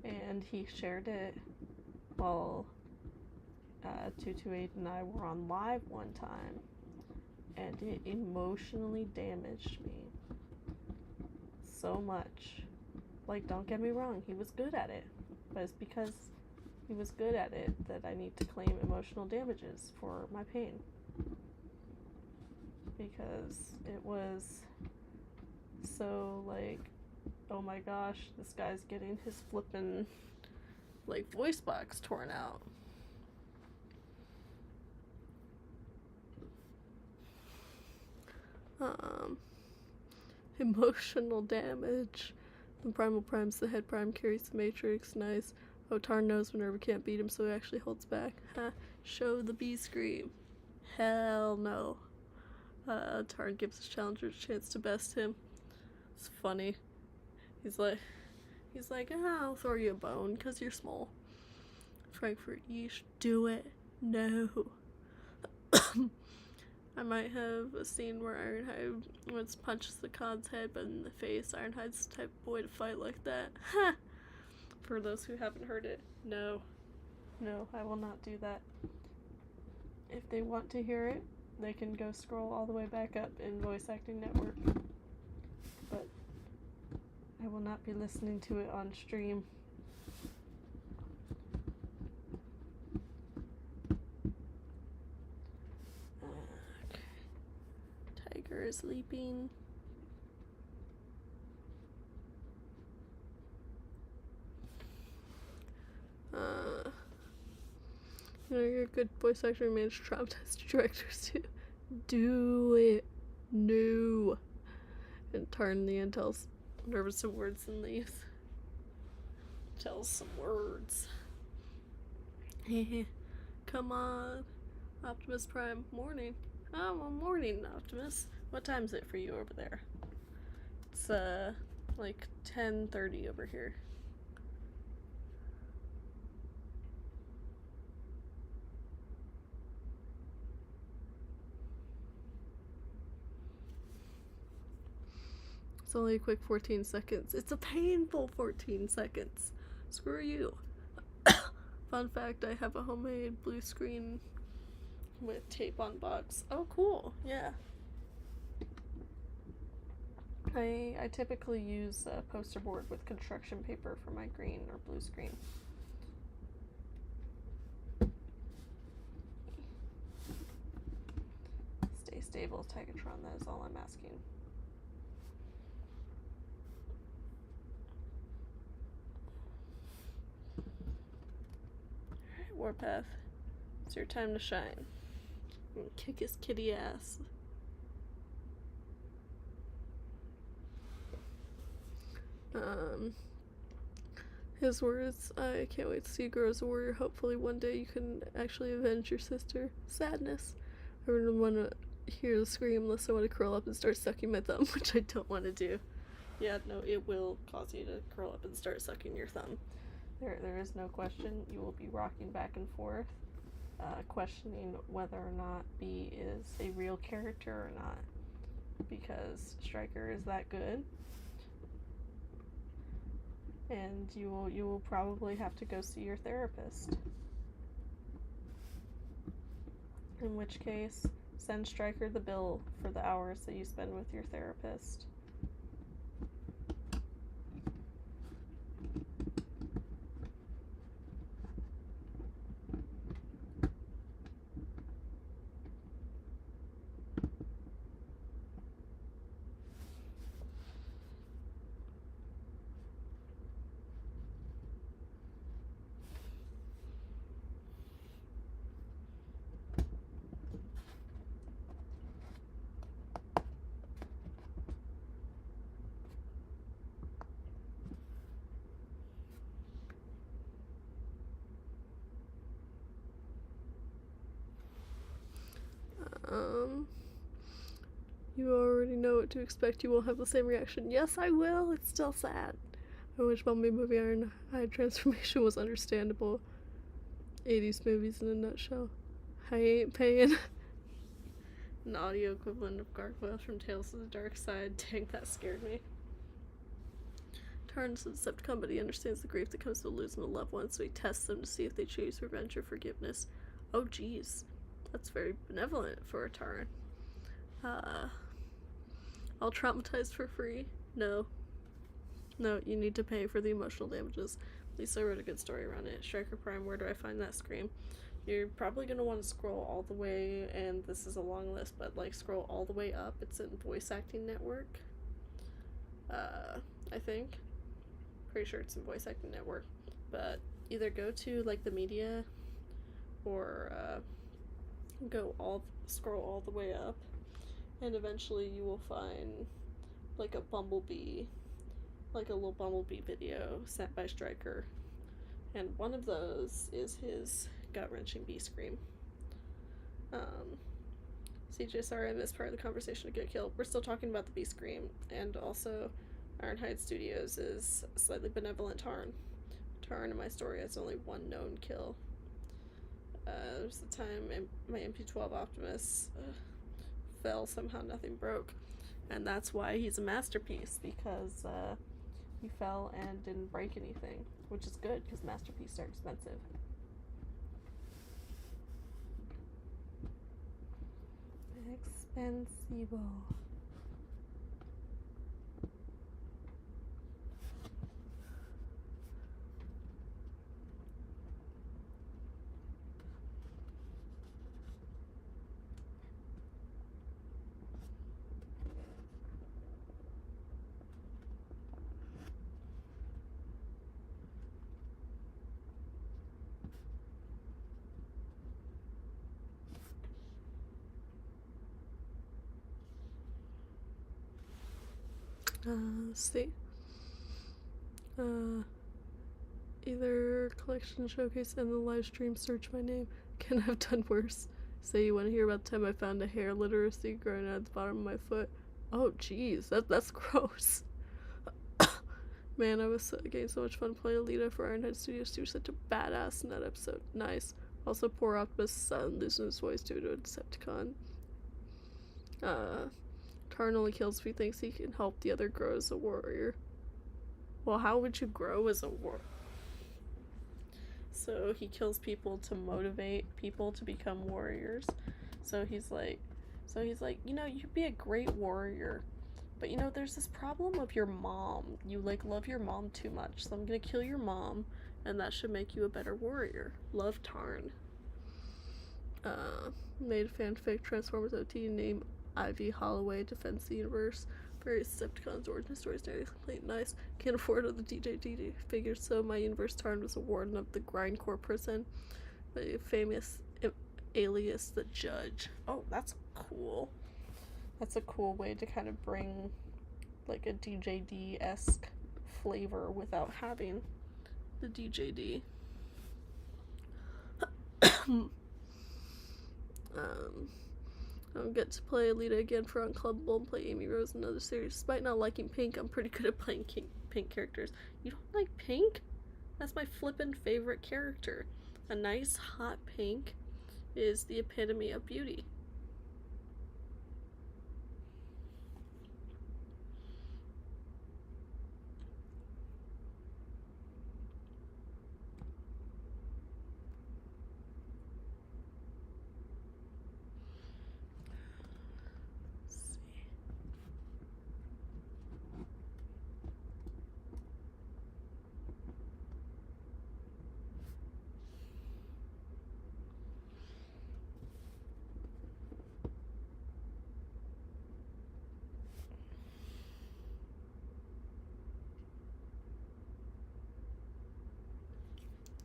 Speaker 1: And he shared it while 228 and I were on live one time, and it emotionally damaged me so much. Like, don't get me wrong, he was good at it, but it's because he was good at it that I need to claim emotional damages for my pain. Because it was so, like, oh my gosh, this guy's getting his flippin', like, voice box torn out. Emotional damage. The Primal Prime's the head prime, carries the Matrix, nice. Oh, Tarn knows Minerva can't beat him, so he actually holds back. Ha, show the bee scream. Hell no. Tarn gives his challenger a chance to best him. It's funny. He's like, I'll throw you a bone, 'cause you're small. Frankfurt, yeesh, do it. No. I might have a scene where Ironhide once punches the Khan's head, but in the face. Ironhide's the type of boy to fight like that. Ha! For those who haven't heard it, no. No, I will not do that. If they want to hear it, they can go scroll all the way back up in Voice Acting Network. But I will not be listening to it on stream. Okay. Tiger is leaping. You know, you're a good voice actor and manage traumatized directors too. Do it. No. And Tarn in the end tells nervous some words and leaves. Tells some words. Come on. Optimus Prime. Morning. Oh, well, morning, Optimus. What time is it for you over there? It's, like 10:30 over here. It's only a quick 14 seconds. It's a painful 14 seconds. Screw you. Fun fact, I have a homemade blue screen with tape on box. Oh, cool. Yeah. I typically use a poster board with construction paper for my green or blue screen. Stay stable, Tigatron, that is all I'm asking. Alright, Warpath. It's your time to shine. Kick his kitty ass. His words, I can't wait to see you grow as a warrior. Hopefully one day you can actually avenge your sister. Sadness. I wouldn't want to hear the scream unless I want to curl up and start sucking my thumb, which I don't want to do. Yeah, no, it will cause you to curl up and start sucking your thumb. There is no question. You will be rocking back and forth, questioning whether or not B is a real character or not, because Stryker is that good. And you will probably have to go see your therapist. In which case, send Stryker the bill for the hours that you spend with your therapist. You already know what to expect. You won't have the same reaction. Yes, I will. It's still sad. I wish Bumblebee movie Ironhide transformation was understandable. 80s movies in a nutshell. I ain't paying. An audio equivalent of Gargoyle from Tales of the Dark Side. Dang, that scared me. Turns to the Decepticon, but he understands the grief that comes with losing a loved one, so he tests them to see if they choose revenge or forgiveness. Oh, geez. That's very benevolent for a Taran. All traumatized for free? No. No, you need to pay for the emotional damages. At least I wrote a good story around it. Stryker Prime, where do I find that scream? You're probably going to want to scroll all the way, and this is a long list, but like scroll all the way up. It's in Voice Acting Network. I think. Pretty sure it's in Voice Acting Network. But either go to like the media or scroll all the way up, and eventually you will find like a Bumblebee, like a little Bumblebee video sent by Stryker, and one of those is his gut-wrenching bee scream. CJ, sorry I missed part of the conversation to get killed. We're still talking about the bee scream, and also Ironhide Studios is slightly benevolent Tarn. Tarn in my story has only one known kill. There's the time my MP12 Optimus fell, somehow nothing broke. And that's why he's a masterpiece, because he fell and didn't break anything, which is good, because masterpieces are expensive. Expensivo. Let's see. Either collection showcase and the live stream search my name. Can have done worse. Say you want to hear about the time I found a hair literacy growing out at the bottom of my foot. Oh jeez, that's gross. Man, I was getting so much fun playing Alita for Ironhead Studios. She was such a badass in that episode. Nice. Also, poor Optimus' son losing his voice due to a Decepticon. Tarn only kills if he thinks he can help the other grow as a warrior. Well, how would you grow as a warrior? So he kills people to motivate people to become warriors. So he's like, you know, you'd be a great warrior. But you know, there's this problem of your mom. You like love your mom too much. So I'm gonna kill your mom, and that should make you a better warrior. Love, Tarn. Made fanfic Transformers OT named Ivy Holloway defends the universe. Various Decepticons origin stories nearly complete. Nice. Can't afford all the DJ figures, so my universe Tarn was a warden of the Grindcore prison. The famous alias the Judge. Oh, that's cool. That's a cool way to kind of bring like a DJD-esque flavor without having the DJD. I'll get to play Alita again for Unclubbable and play Amy Rose in another series. Despite not liking Pink, I'm pretty good at playing Pink characters. You don't like Pink? That's my flippin' favorite character. A nice, hot Pink is the epitome of beauty.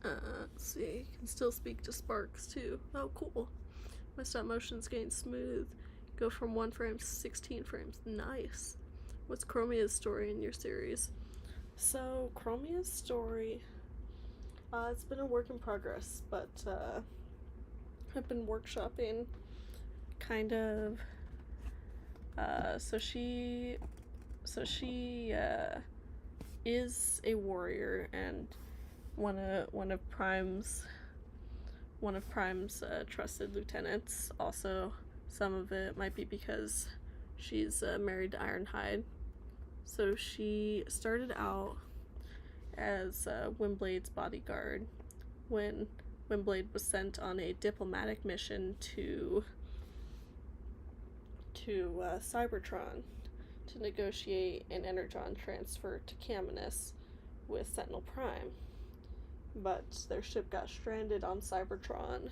Speaker 1: Let's see. Can still speak to sparks too. Oh, cool. My stop motion's getting smooth. Go from 1 frame to 16 frames. Nice. What's Chromia's story in your series? So, Chromia's story, it's been a work in progress, but I've been workshopping kind of. So she is a warrior and one of Prime's trusted lieutenants. Also, some of it might be because she's married to Ironhide. So she started out as Windblade's bodyguard when Windblade was sent on a diplomatic mission to Cybertron to negotiate an energon transfer to Caminus with Sentinel Prime. But their ship got stranded on Cybertron.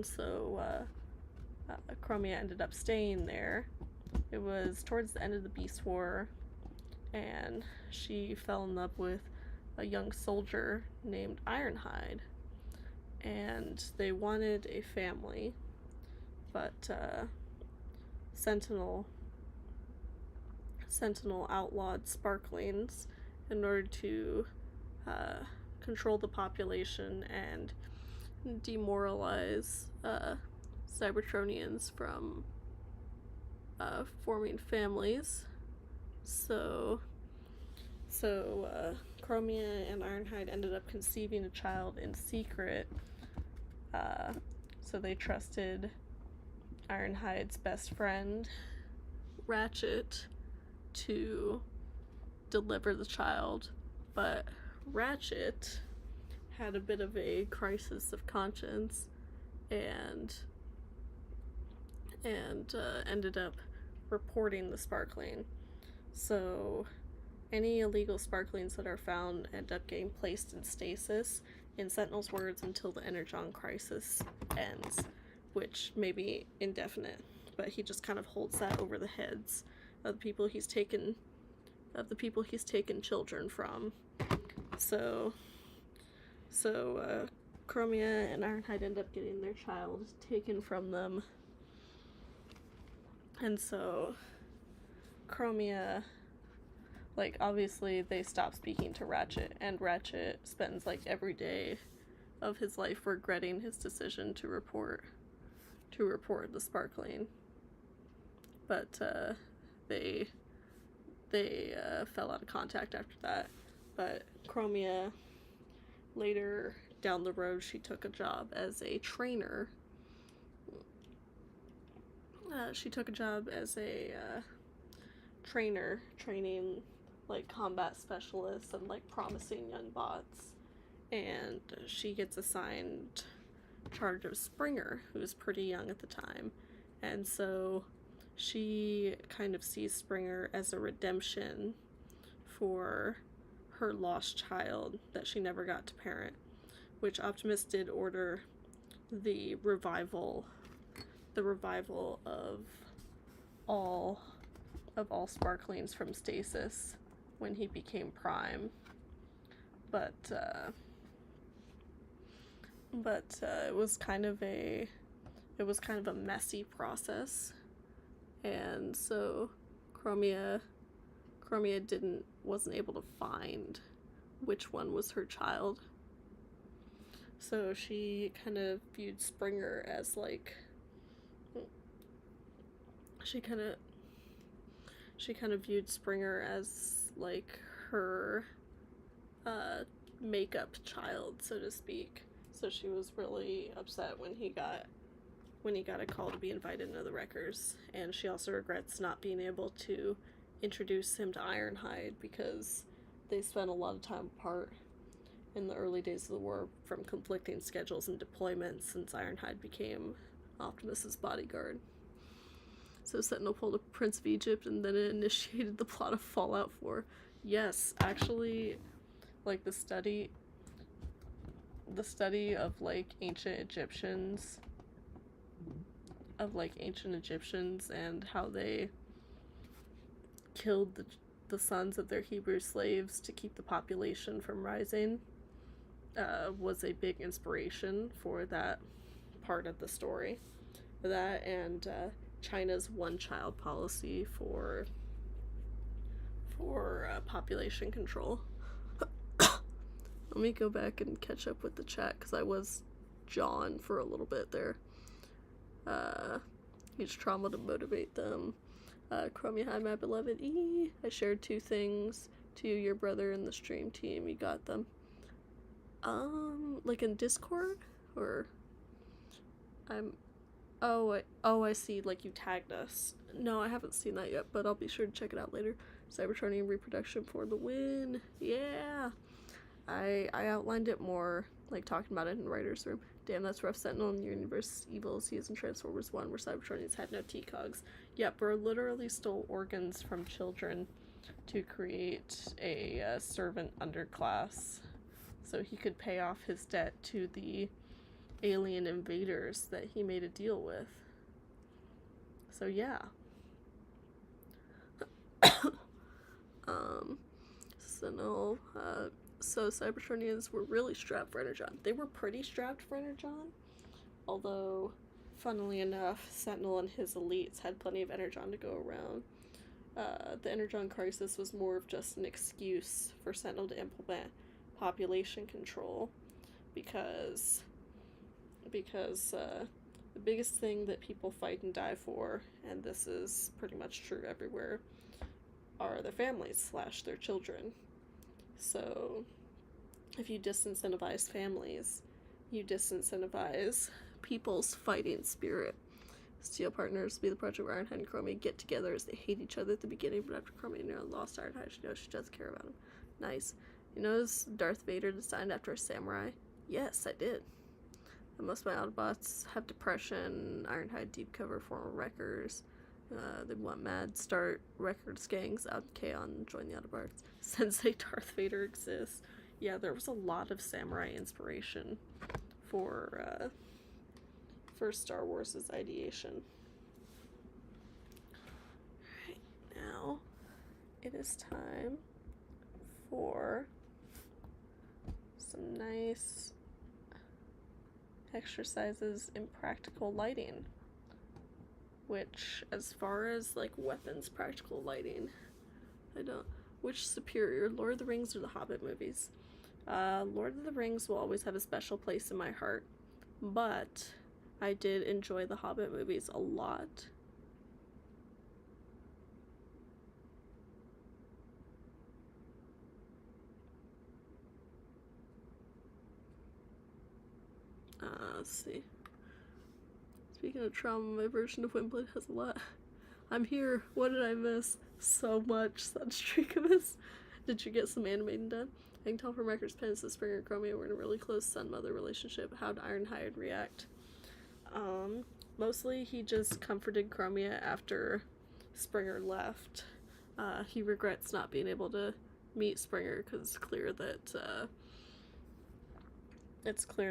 Speaker 1: So Chromia ended up staying there. It was towards the end of the Beast War, and she fell in love with a young soldier named Ironhide, and they wanted a family, but Sentinel outlawed sparklings in order to control the population and demoralize Cybertronians from forming families. So Chromia and Ironhide ended up conceiving a child in secret. So they trusted Ironhide's best friend, Ratchet, to deliver the child, but Ratchet had a bit of a crisis of conscience and ended up reporting the sparkling. So any illegal sparklings that are found end up getting placed in stasis, in Sentinel's words, until the energon crisis ends, which may be indefinite, but he just kind of holds that over the heads of the people he's taken children from. So Chromia and Ironhide end up getting their child taken from them, and so Chromia, like, obviously they stop speaking to Ratchet, and Ratchet spends, like, every day of his life regretting his decision to report the sparkling. But they fell out of contact after that. But Chromia, later down the road, she took a job as a trainer. Trainer, training, like, combat specialists and, like, promising young bots. And she gets assigned charge of Springer, who's pretty young at the time. And so she kind of sees Springer as a redemption for her lost child that she never got to parent, which Optimus did order the revival of all sparklings from stasis when he became Prime. But it was kind of a messy process, and so Chromia wasn't able to find which one was her child. So she kind of viewed Springer as, like, she kind of viewed Springer as, like, her makeup child, so to speak. So she was really upset when he got a call to be invited into the Wreckers, and she also regrets not being able to introduce him to Ironhide because they spent a lot of time apart in the early days of the war from conflicting schedules and deployments, since Ironhide became Optimus's bodyguard. So Sentinel pulled a Prince of Egypt, and then it initiated the plot of Fallout 4. Yes, actually, like, the study of, like, ancient Egyptians and how they killed the sons of their Hebrew slaves to keep the population from rising was a big inspiration for that part of the story. That and China's one-child policy for population control. Let me go back and catch up with the chat, because I was John for a little bit there. Use trauma to motivate them. Chromia, hi, my beloved. I shared 2 things to your brother in the stream team. You got them. Like in Discord? Or... I see, like, you tagged us. No, I haven't seen that yet, but I'll be sure to check it out later. Cybertronian reproduction for the win. Yeah! I outlined it more, like, talking about it in the writer's room. Damn, that's rough. Sentinel in Universe Evil he is in Transformers 1, where Cybertronians had no T-Cogs. Yeah, bro literally stole organs from children to create a servant underclass so he could pay off his debt to the alien invaders that he made a deal with. So yeah. Sentinel, so Cybertronians were really strapped for Energon. They were pretty strapped for Energon, although, funnily enough, Sentinel and his elites had plenty of Energon to go around. The Energon crisis was more of just an excuse for Sentinel to implement population control, because the biggest thing that people fight and die for, and this is pretty much true everywhere, are their families / their children. So if you disincentivize families, you disincentivize people's fighting spirit. Steel partners be the project where Ironhide and Chromie get together as they hate each other at the beginning, but after Chromie nearly lost Ironhide, she knows she does care about him. Nice. You notice Darth Vader designed after a samurai? Yes, I did. And most of my Autobots have depression, Ironhide deep cover former Wreckers. They want mad, start Records gangs out in Kaon and join the Autobots. Sensei Darth Vader exists. Yeah, there was a lot of samurai inspiration for Star Wars' ideation. Alright, now it is time for some nice exercises in practical lighting. which, as far as like weapons, practical lighting, I don't. Which superior, Lord of the Rings or the Hobbit movies? Lord of the Rings will always have a special place in my heart, but I did enjoy the Hobbit movies a lot. Let's see. Speaking of trauma, my version of Wimbledon has a lot. I'm here. What did I miss? So much. Sunstreakamus. Did you get some animating done? I can tell from Wreckers Penance that Springer and Chromia were in a really close son-mother relationship. How'd Ironhide react? Mostly he just comforted Chromia after Springer left. He regrets not being able to meet Springer because it's clear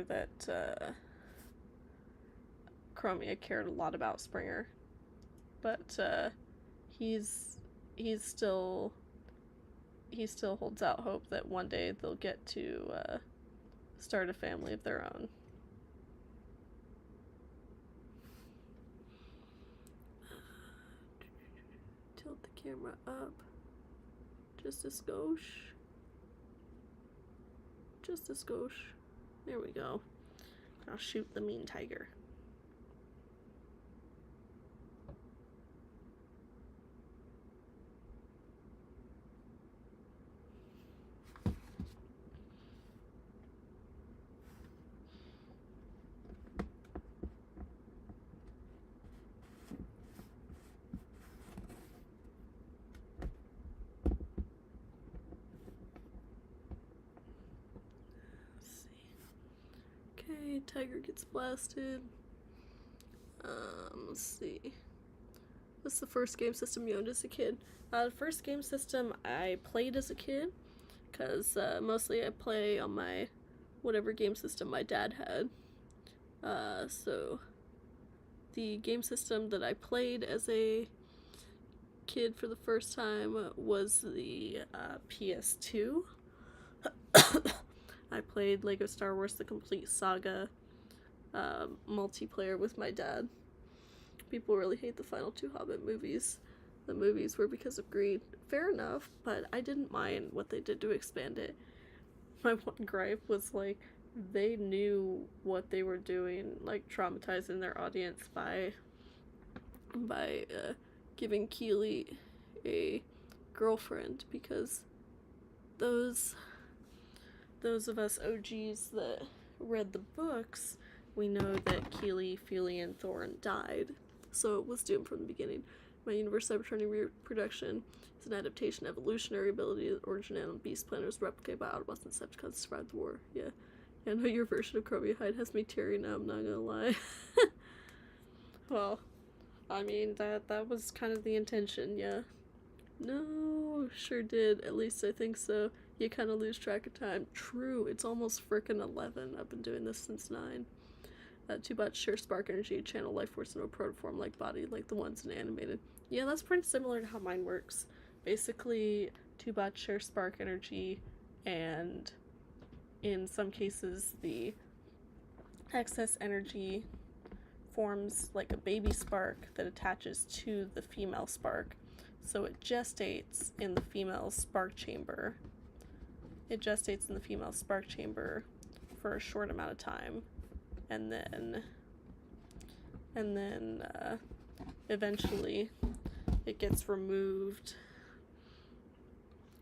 Speaker 1: that Chromia cared a lot about Springer, but he still holds out hope that one day they'll get to start a family of their own. Tilt the camera up just a skosh. Just a skosh. There we go. I'll shoot the mean tiger. Okay, tiger gets blasted. Let's see. What's the first game system you owned as a kid? The first game system I played as a kid, because mostly I play on my whatever game system my dad had. So the game system that I played as a kid for the first time was the PS2. I played Lego Star Wars The Complete Saga multiplayer with my dad. People really hate the final two Hobbit movies. The movies were because of greed. Fair enough, but I didn't mind what they did to expand it. My one gripe was, like, they knew what they were doing, like, traumatizing their audience by giving Keeley a girlfriend, because those of us OGs that read the books, we know that Keeley, Feely, and Thorin died, so it was doomed from the beginning. My Universe Cybertronian reproduction is an adaptation evolutionary ability that origin animal beast planners replicate by Autobots and Decepticons to survive the war. Yeah, I know your version of Chromia Hide has me tearing up, I'm not gonna lie. Well, I mean, that was kind of the intention, yeah. No, sure did. At least I think so. You kind of lose track of time. True, it's almost frickin' 11. I've been doing this since 9. Two bots share spark energy, channel life force into a protoform-like body, like the ones in animated. Yeah, that's pretty similar to how mine works. Basically, two bots share spark energy, and in some cases, the excess energy forms like a baby spark that attaches to the female spark. So it gestates in the female spark chamber. It gestates in the female spark chamber for a short amount of time, and then eventually it gets removed.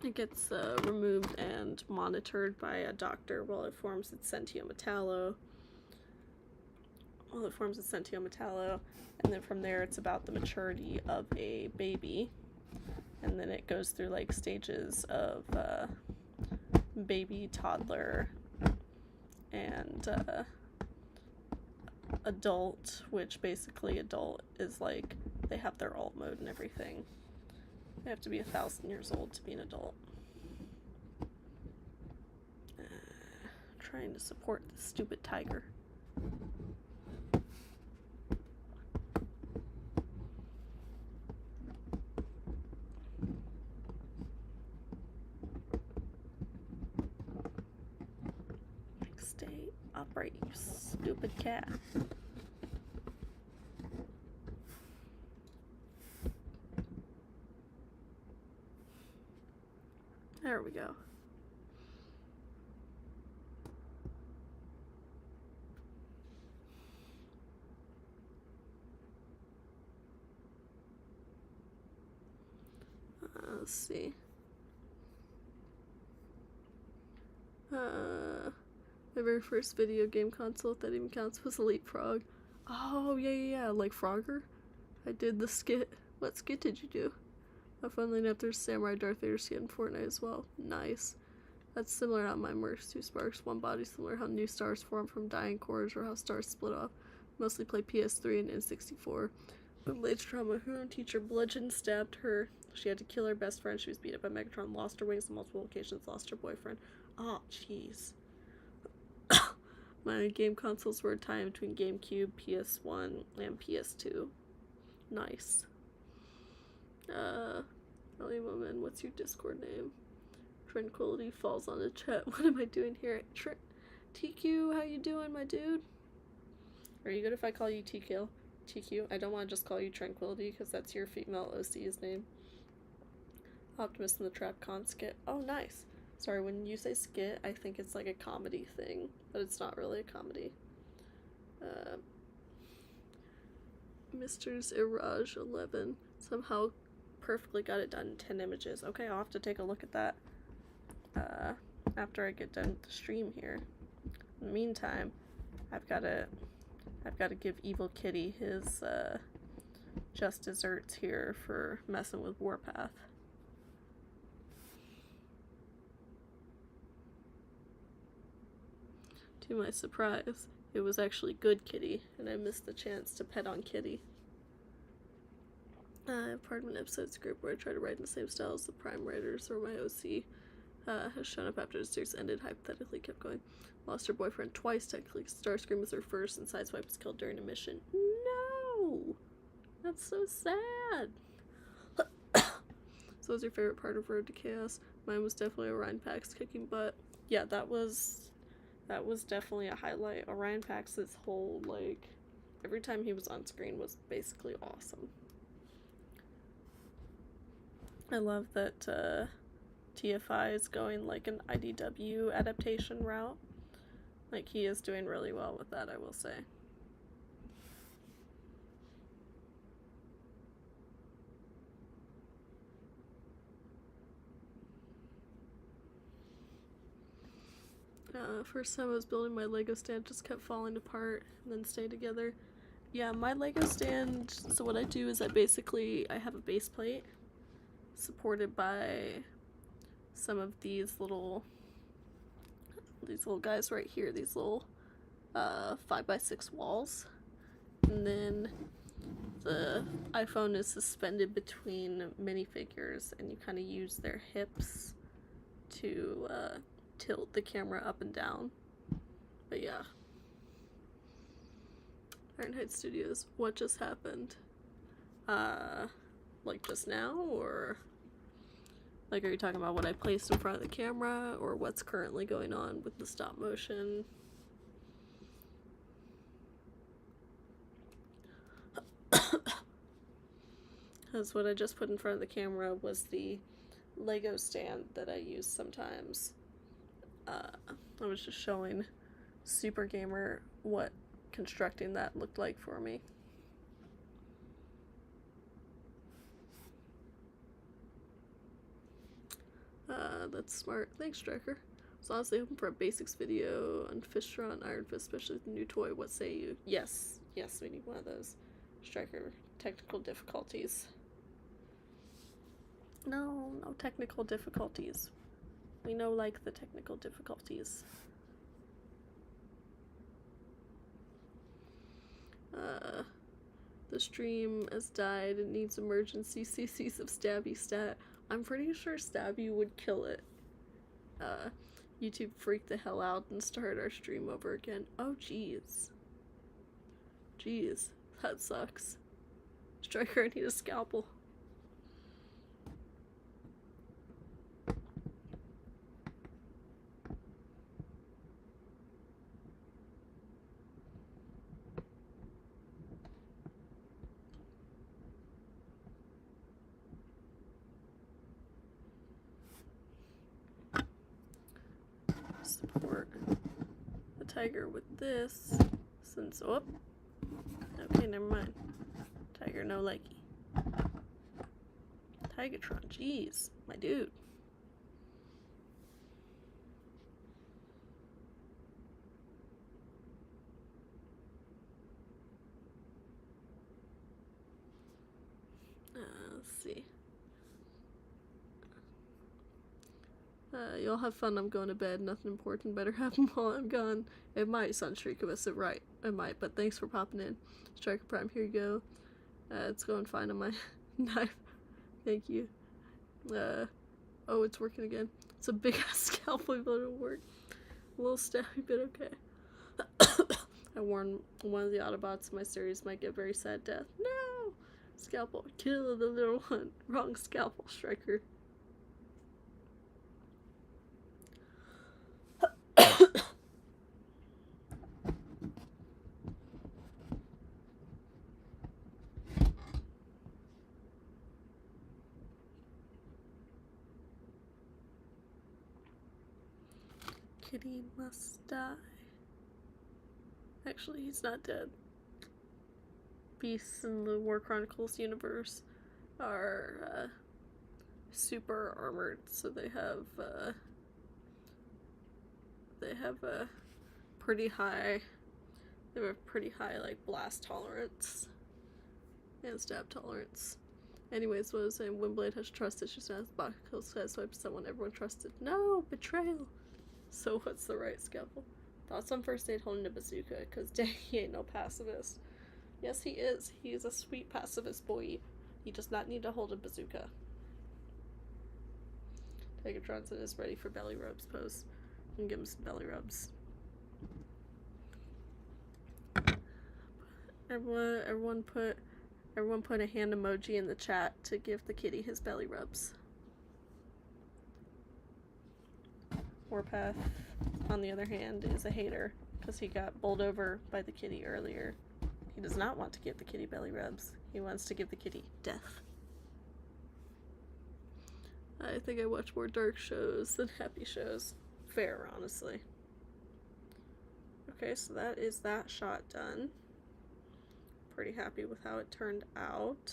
Speaker 1: It gets removed and monitored by a doctor while it forms its sentiometallo. And then from there it's about the maturity of a baby. And then it goes through like stages of baby, toddler, and adult, which basically adult is like they have their alt mode and everything. They have to be 1,000 years old to be an adult. Trying to support this stupid tiger. Stay upright, you stupid cat. There we go. Let's see. My very first video game console, if that even counts, was Leapfrog. Oh, yeah, like Frogger. I did the skit. What skit did you do? Funnily enough, there's Samurai Darth Vader skit in Fortnite as well. Nice. That's similar how mine works. Two sparks, one body. Similar how new stars form from dying cores or how stars split off. Mostly play PS3 and N64. When Blade's trauma, her own teacher bludgeoned stabbed her. She had to kill her best friend. She was beat up by Megatron, lost her wings on multiple occasions, lost her boyfriend. Oh, jeez. My game consoles were a tie between GameCube, PS1, and PS2. Nice. Ellie Woman, what's your Discord name? Tranquility falls on the chat. What am I doing here? TQ, how you doing, my dude? Are you good if I call you TQ? TQ, I don't want to just call you Tranquility, because that's your female OC's name. Optimus in the Trap Con skit. Oh, nice. Sorry, when you say skit, I think it's like a comedy thing, but it's not really a comedy. Mr. Iraj 11 somehow perfectly got it done in 10 images. Okay, I'll have to take a look at that after I get done with the stream here. In the meantime, I've got to give Evil Kitty his just desserts here for messing with Warpath. To my surprise, it was actually good Kitty, and I missed the chance to pet on Kitty. I have part of an episode script where I try to write in the same style as the Prime writers, or my OC has shown up after the series ended, hypothetically kept going. Lost her boyfriend twice, technically. Starscream was her first, and Sideswipe was killed during a mission. No! That's so sad! So what's your favorite part of Road to Chaos? Mine was definitely Orion Pax kicking butt. Yeah, that was definitely a highlight. Orion Pax's whole, like, every time he was on screen was basically awesome. I love that TFI is going like an IDW adaptation route. Like, he is doing really well with that, I will say. First time I was building my Lego stand, just kept falling apart and then stayed together. Yeah, my Lego stand, so what I do is I have a base plate supported by some of these little guys right here, these little 5x6 walls, and then the iPhone is suspended between minifigures, and you kind of use their hips to tilt the camera up and down. But yeah. Ironhide Studios, what just happened? Like just now, or like, are you talking about what I placed in front of the camera, or what's currently going on with the stop motion? Because what I just put in front of the camera was the Lego stand that I use sometimes. I was just showing Super Gamer what constructing that looked like for me. That's smart. Thanks, Striker. I was honestly hoping for a basics video on Fishra and Iron Fist, especially with the new toy. What say you? Yes, we need one of those. Striker, technical difficulties. No technical difficulties. We know, like, the technical difficulties. The stream has died. It needs emergency CCs of Stabby stat. I'm pretty sure Stabby would kill it. YouTube freaked the hell out and start our stream over again. Oh, jeez. Jeez, that sucks. Striker, I need a scalpel. support the tiger with this, since, oh, okay, never mind. Tiger no likey. Tigatron, jeez, my dude. Let's see. You'll have fun. I'm going to bed. Nothing important better happen while I'm gone. It might, Sunstreak of us. Right. It might, but thanks for popping in. Striker Prime, here you go. It's going fine on my knife. Thank you. Oh, it's working again. It's a big ass scalpel, but it'll work. A little stabby, but okay. I warned one of the Autobots in my series might get very sad death. No! Scalpel, kill the little one. Wrong scalpel, Striker. Kitty must die. Actually, he's not dead. Beasts in the War Chronicles universe are super armored, so they have a pretty high like blast tolerance and stab tolerance. Anyways, what I was saying, when Blade has trust issues now, Bakugo says so someone everyone trusted. No, betrayal. So what's the right scalpel? Thoughts on first aid holding a bazooka, cause dang, he ain't no pacifist. Yes, he is. He is a sweet pacifist boy. He does not need to hold a bazooka. Tigatron is ready for belly rubs pose. And give him some belly rubs. Everyone put a hand emoji in the chat to give the kitty his belly rubs. Warpath, on the other hand, is a hater because he got bowled over by the kitty earlier. He does not want to give the kitty belly rubs. He wants to give the kitty death. I think I watch more dark shows than happy shows. Fair, honestly. Okay, so that is that shot done. Pretty happy with how it turned out.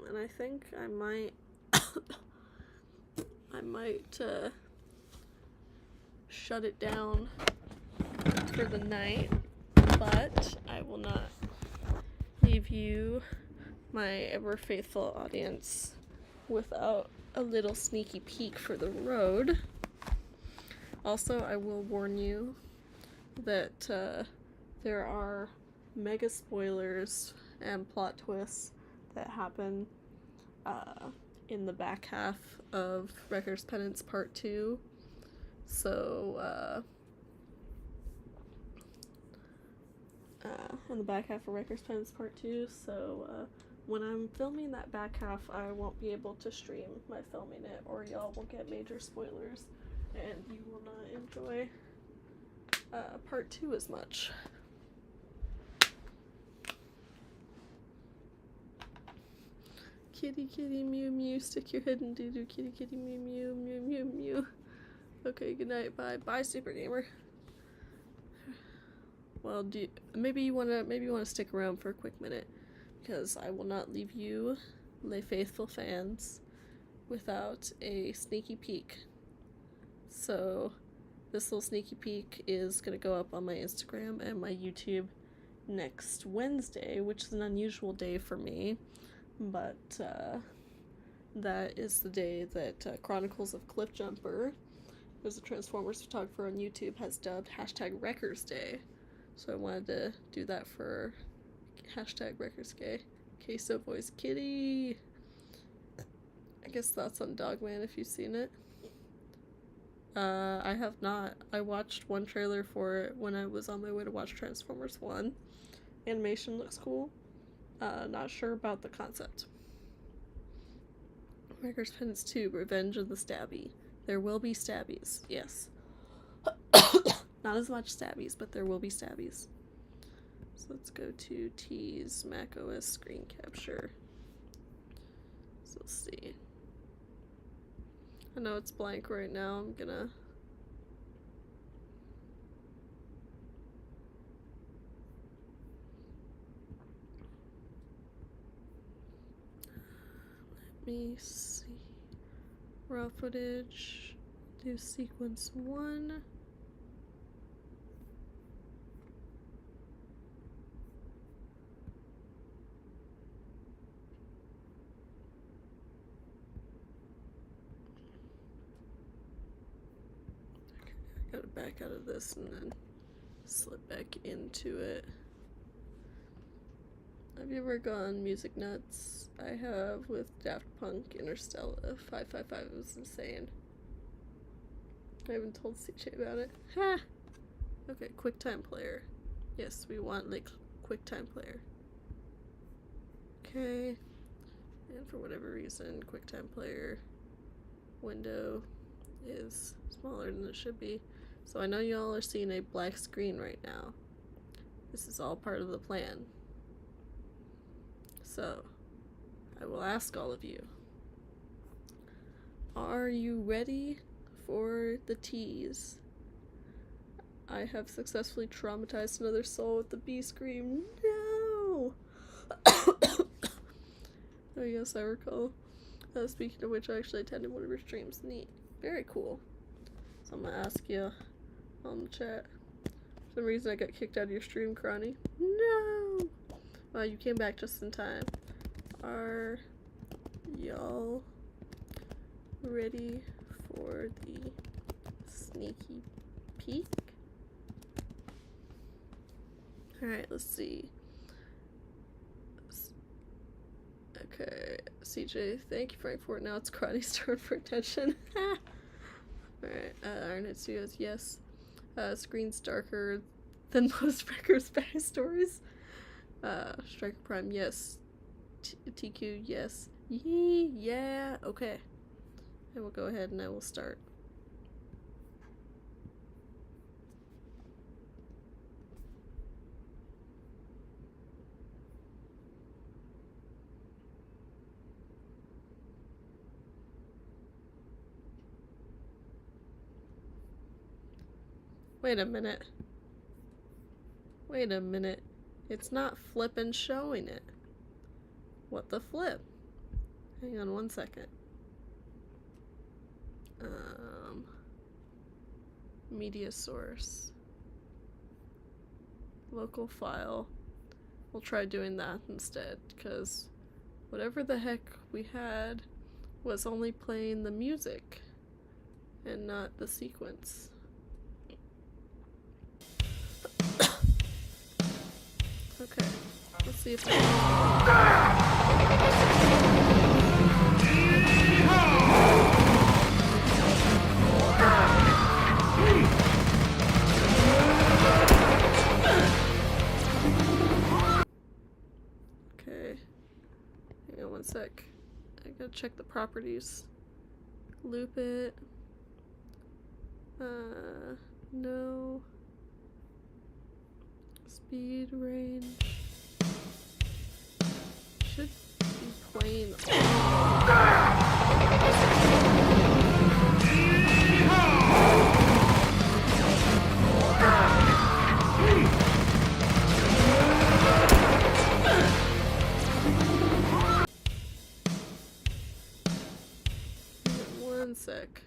Speaker 1: And I think I might shut it down for the night, but I will not leave you, my ever faithful audience, without a little sneaky peek for the road. Also, I will warn you that there are mega spoilers and plot twists that happen in the back half of Wreckers Penance Part 2. So, in the back half of Wreckers Penance Part 2, so, when I'm filming that back half, I won't be able to stream my filming it, or y'all will get major spoilers, and you will not enjoy, Part 2 as much. Kitty, kitty, mew, mew, stick your head in doo-doo, kitty, kitty, mew, mew, mew, mew, mew. Okay, good night, bye. Bye, Super Gamer. Well, maybe you wanna stick around for a quick minute, because I will not leave you, les faithful fans, without a sneaky peek. So, this little sneaky peek is gonna go up on my Instagram and my YouTube next Wednesday, which is an unusual day for me. But that is the day that Chronicles of Cliffjumper, who's a Transformers photographer on YouTube, has dubbed #Wreckers Day. So I wanted to do that for #Wreckers Day. Queso Voice Kitty. I guess thoughts on Dogman if you've seen it. I have not. I watched one trailer for it when I was on my way to watch Transformers 1. Animation looks cool. Not sure about the concept. Wreckers Penance 2, Revenge of the Stabby. There will be stabbies, yes. Not as much stabbies, but there will be stabbies. So let's go to T's macOS screen capture. So let's see. I know it's blank right now. I'm gonna... Let me see. Raw footage. Do sequence 1. Gotta back out of this and then slip back into it. Have you ever gone music nuts? I have with Daft Punk Interstellar 555. It was insane. I haven't told CJ about it. Ha! Okay, QuickTime Player. Yes, we want like QuickTime Player. Okay. And for whatever reason, QuickTime Player window is smaller than it should be. So I know y'all are seeing a black screen right now. This is all part of the plan. So, I will ask all of you. Are you ready for the tease? I have successfully traumatized another soul with the bee scream. No! Oh yes, I recall. Speaking of which, I actually attended one of your streams. Neat. Very cool. So I'm gonna ask you on the chat. For some reason I got kicked out of your stream, Cronny. No! Wow, you came back just in time. Are y'all ready for the sneaky peek? Alright, let's see. Okay, CJ, thank you, Frankfurt. Now it's Cronny's turn for attention. Alright, Ironhead Studios, yes. Screen's darker than most Wreckers backstories. Striker Prime, yes. TQ, yes. Yee, yeah, okay. I will go ahead and I will start. Wait a minute. Wait a minute. It's not flippin' showing it. What the flip? Hang on one second. Media source. Local file. We'll try doing that instead, because whatever the heck we had was only playing the music and not the sequence. Okay, let's see if Okay, hang on one sec. I gotta check the properties. Loop it. No. Speed range should be plain. One sec.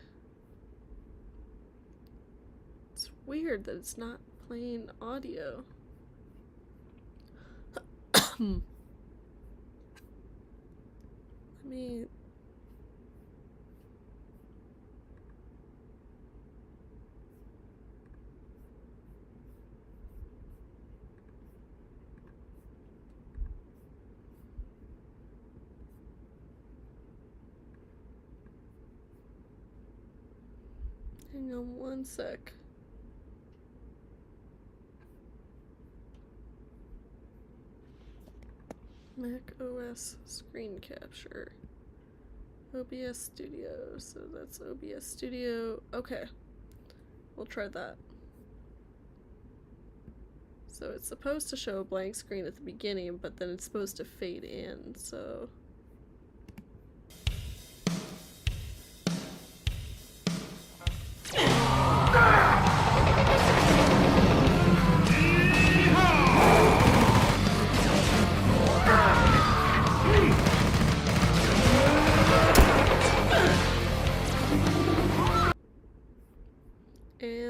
Speaker 1: It's weird that it's not playing audio. Let me... Hang on one sec. Mac OS screen capture. OBS Studio, so that's OBS Studio. Okay, we'll try that. So it's supposed to show a blank screen at the beginning, but then it's supposed to fade in, so...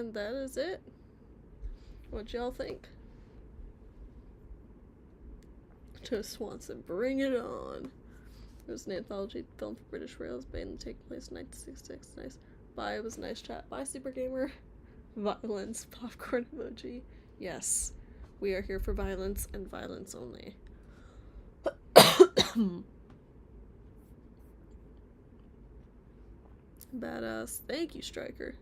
Speaker 1: And that is it. What y'all think? Joe Swanson, bring it on. It was an anthology film for British Rails, Bane, taking place in 1966. Nice. Bye, it was a nice chat. Bye, Super Gamer. Violence, popcorn emoji. Yes, we are here for violence and violence only. Badass. Thank you, Striker.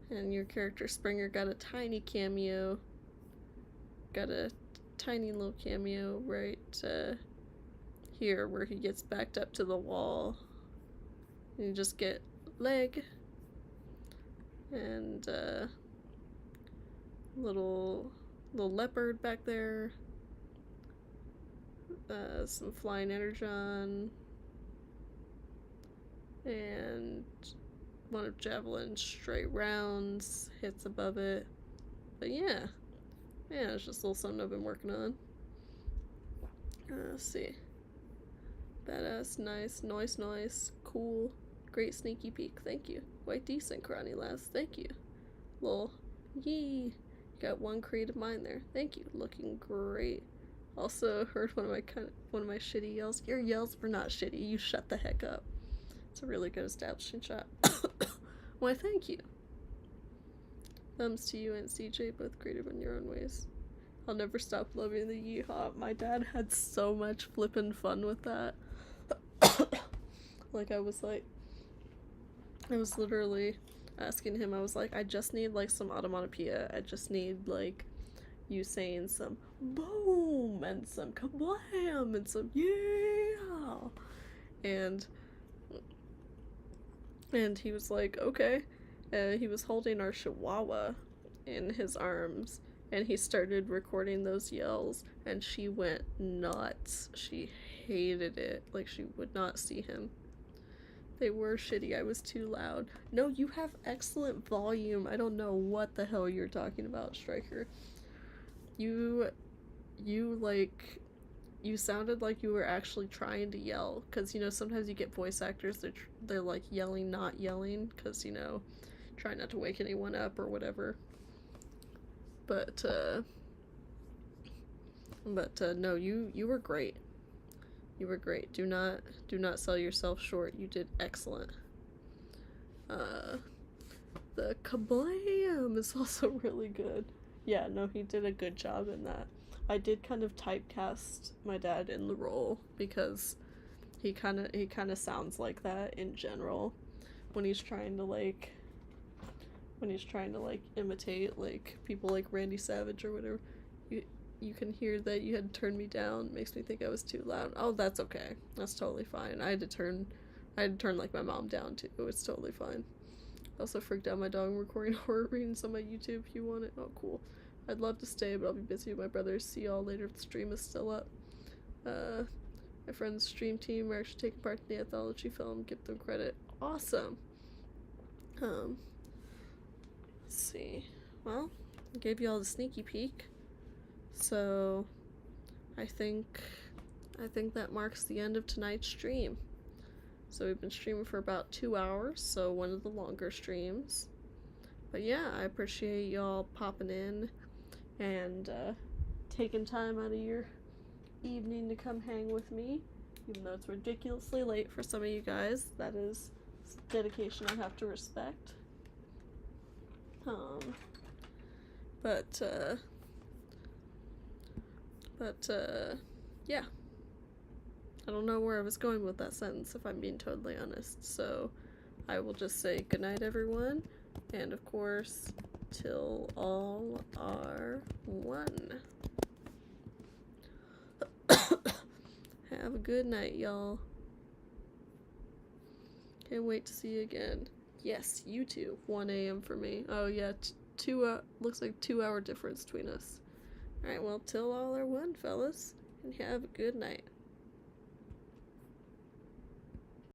Speaker 1: And your character Springer got a tiny cameo. Got a tiny little cameo right here where he gets backed up to the wall. And you just get leg and little leopard back there. Some flying energon. And one of Javelin's straight rounds hits above it. But yeah, it's just a little something I've been working on. Let's see. Badass, nice, noise, cool, great sneaky peek, thank you. Quite decent, Karani Lass, thank you. Lol, yee, got one creative mind there, thank you, looking great. Also heard one of my shitty yells. Your yells were not shitty, you shut the heck up. It's a really good establishing shot. Why, thank you. Thumbs to you and CJ, both creative in your own ways. I'll never stop loving the yeehaw. My dad had so much flippin' fun with that. I was literally asking him, I was like, I just need, some automatopoeia. I just need, you saying some boom and some kablam and some yeah. And he was like, okay. He was holding our chihuahua in his arms, and he started recording those yells, and she went nuts. She hated it. She would not see him. They were shitty. I was too loud. No, you have excellent volume. I don't know what the hell you're talking about, Striker. You sounded like you were actually trying to yell, because, sometimes you get voice actors, they're yelling, not yelling, because, trying not to wake anyone up or whatever. But no, you were great. You were great. Do not sell yourself short. You did excellent. The kablam is also really good. Yeah, no, he did a good job in that. I did kind of typecast my dad in the role because he kind of sounds like that in general when he's trying to imitate people like Randy Savage or whatever. You can hear that you had turned me down. Makes me think I was too loud. Oh, that's okay. That's totally fine. I had to turn my mom down too. It's totally fine. I also freaked out my dog recording horror readings on my YouTube if you want it. Oh, cool. I'd love to stay, but I'll be busy with my brothers. See y'all later if the stream is still up. My friend's stream team are actually taking part in the anthology film. Give them credit. Awesome. Let's see. Well, I gave you all the sneaky peek. So, I think that marks the end of tonight's stream. So we've been streaming for about 2 hours, so one of the longer streams. But yeah, I appreciate y'all popping in and taking time out of your evening to come hang with me, even though it's ridiculously late for some of you guys. That is dedication I have to respect. Yeah. I don't know where I was going with that sentence, if I'm being totally honest. So, I will just say goodnight, everyone. And, of course, till all are one. Have a good night, y'all. Can't wait to see you again. Yes, you too. 1 a.m. for me. Oh, yeah, looks like 2 hour difference between us. Alright, well, till all are one, fellas. And have a good night.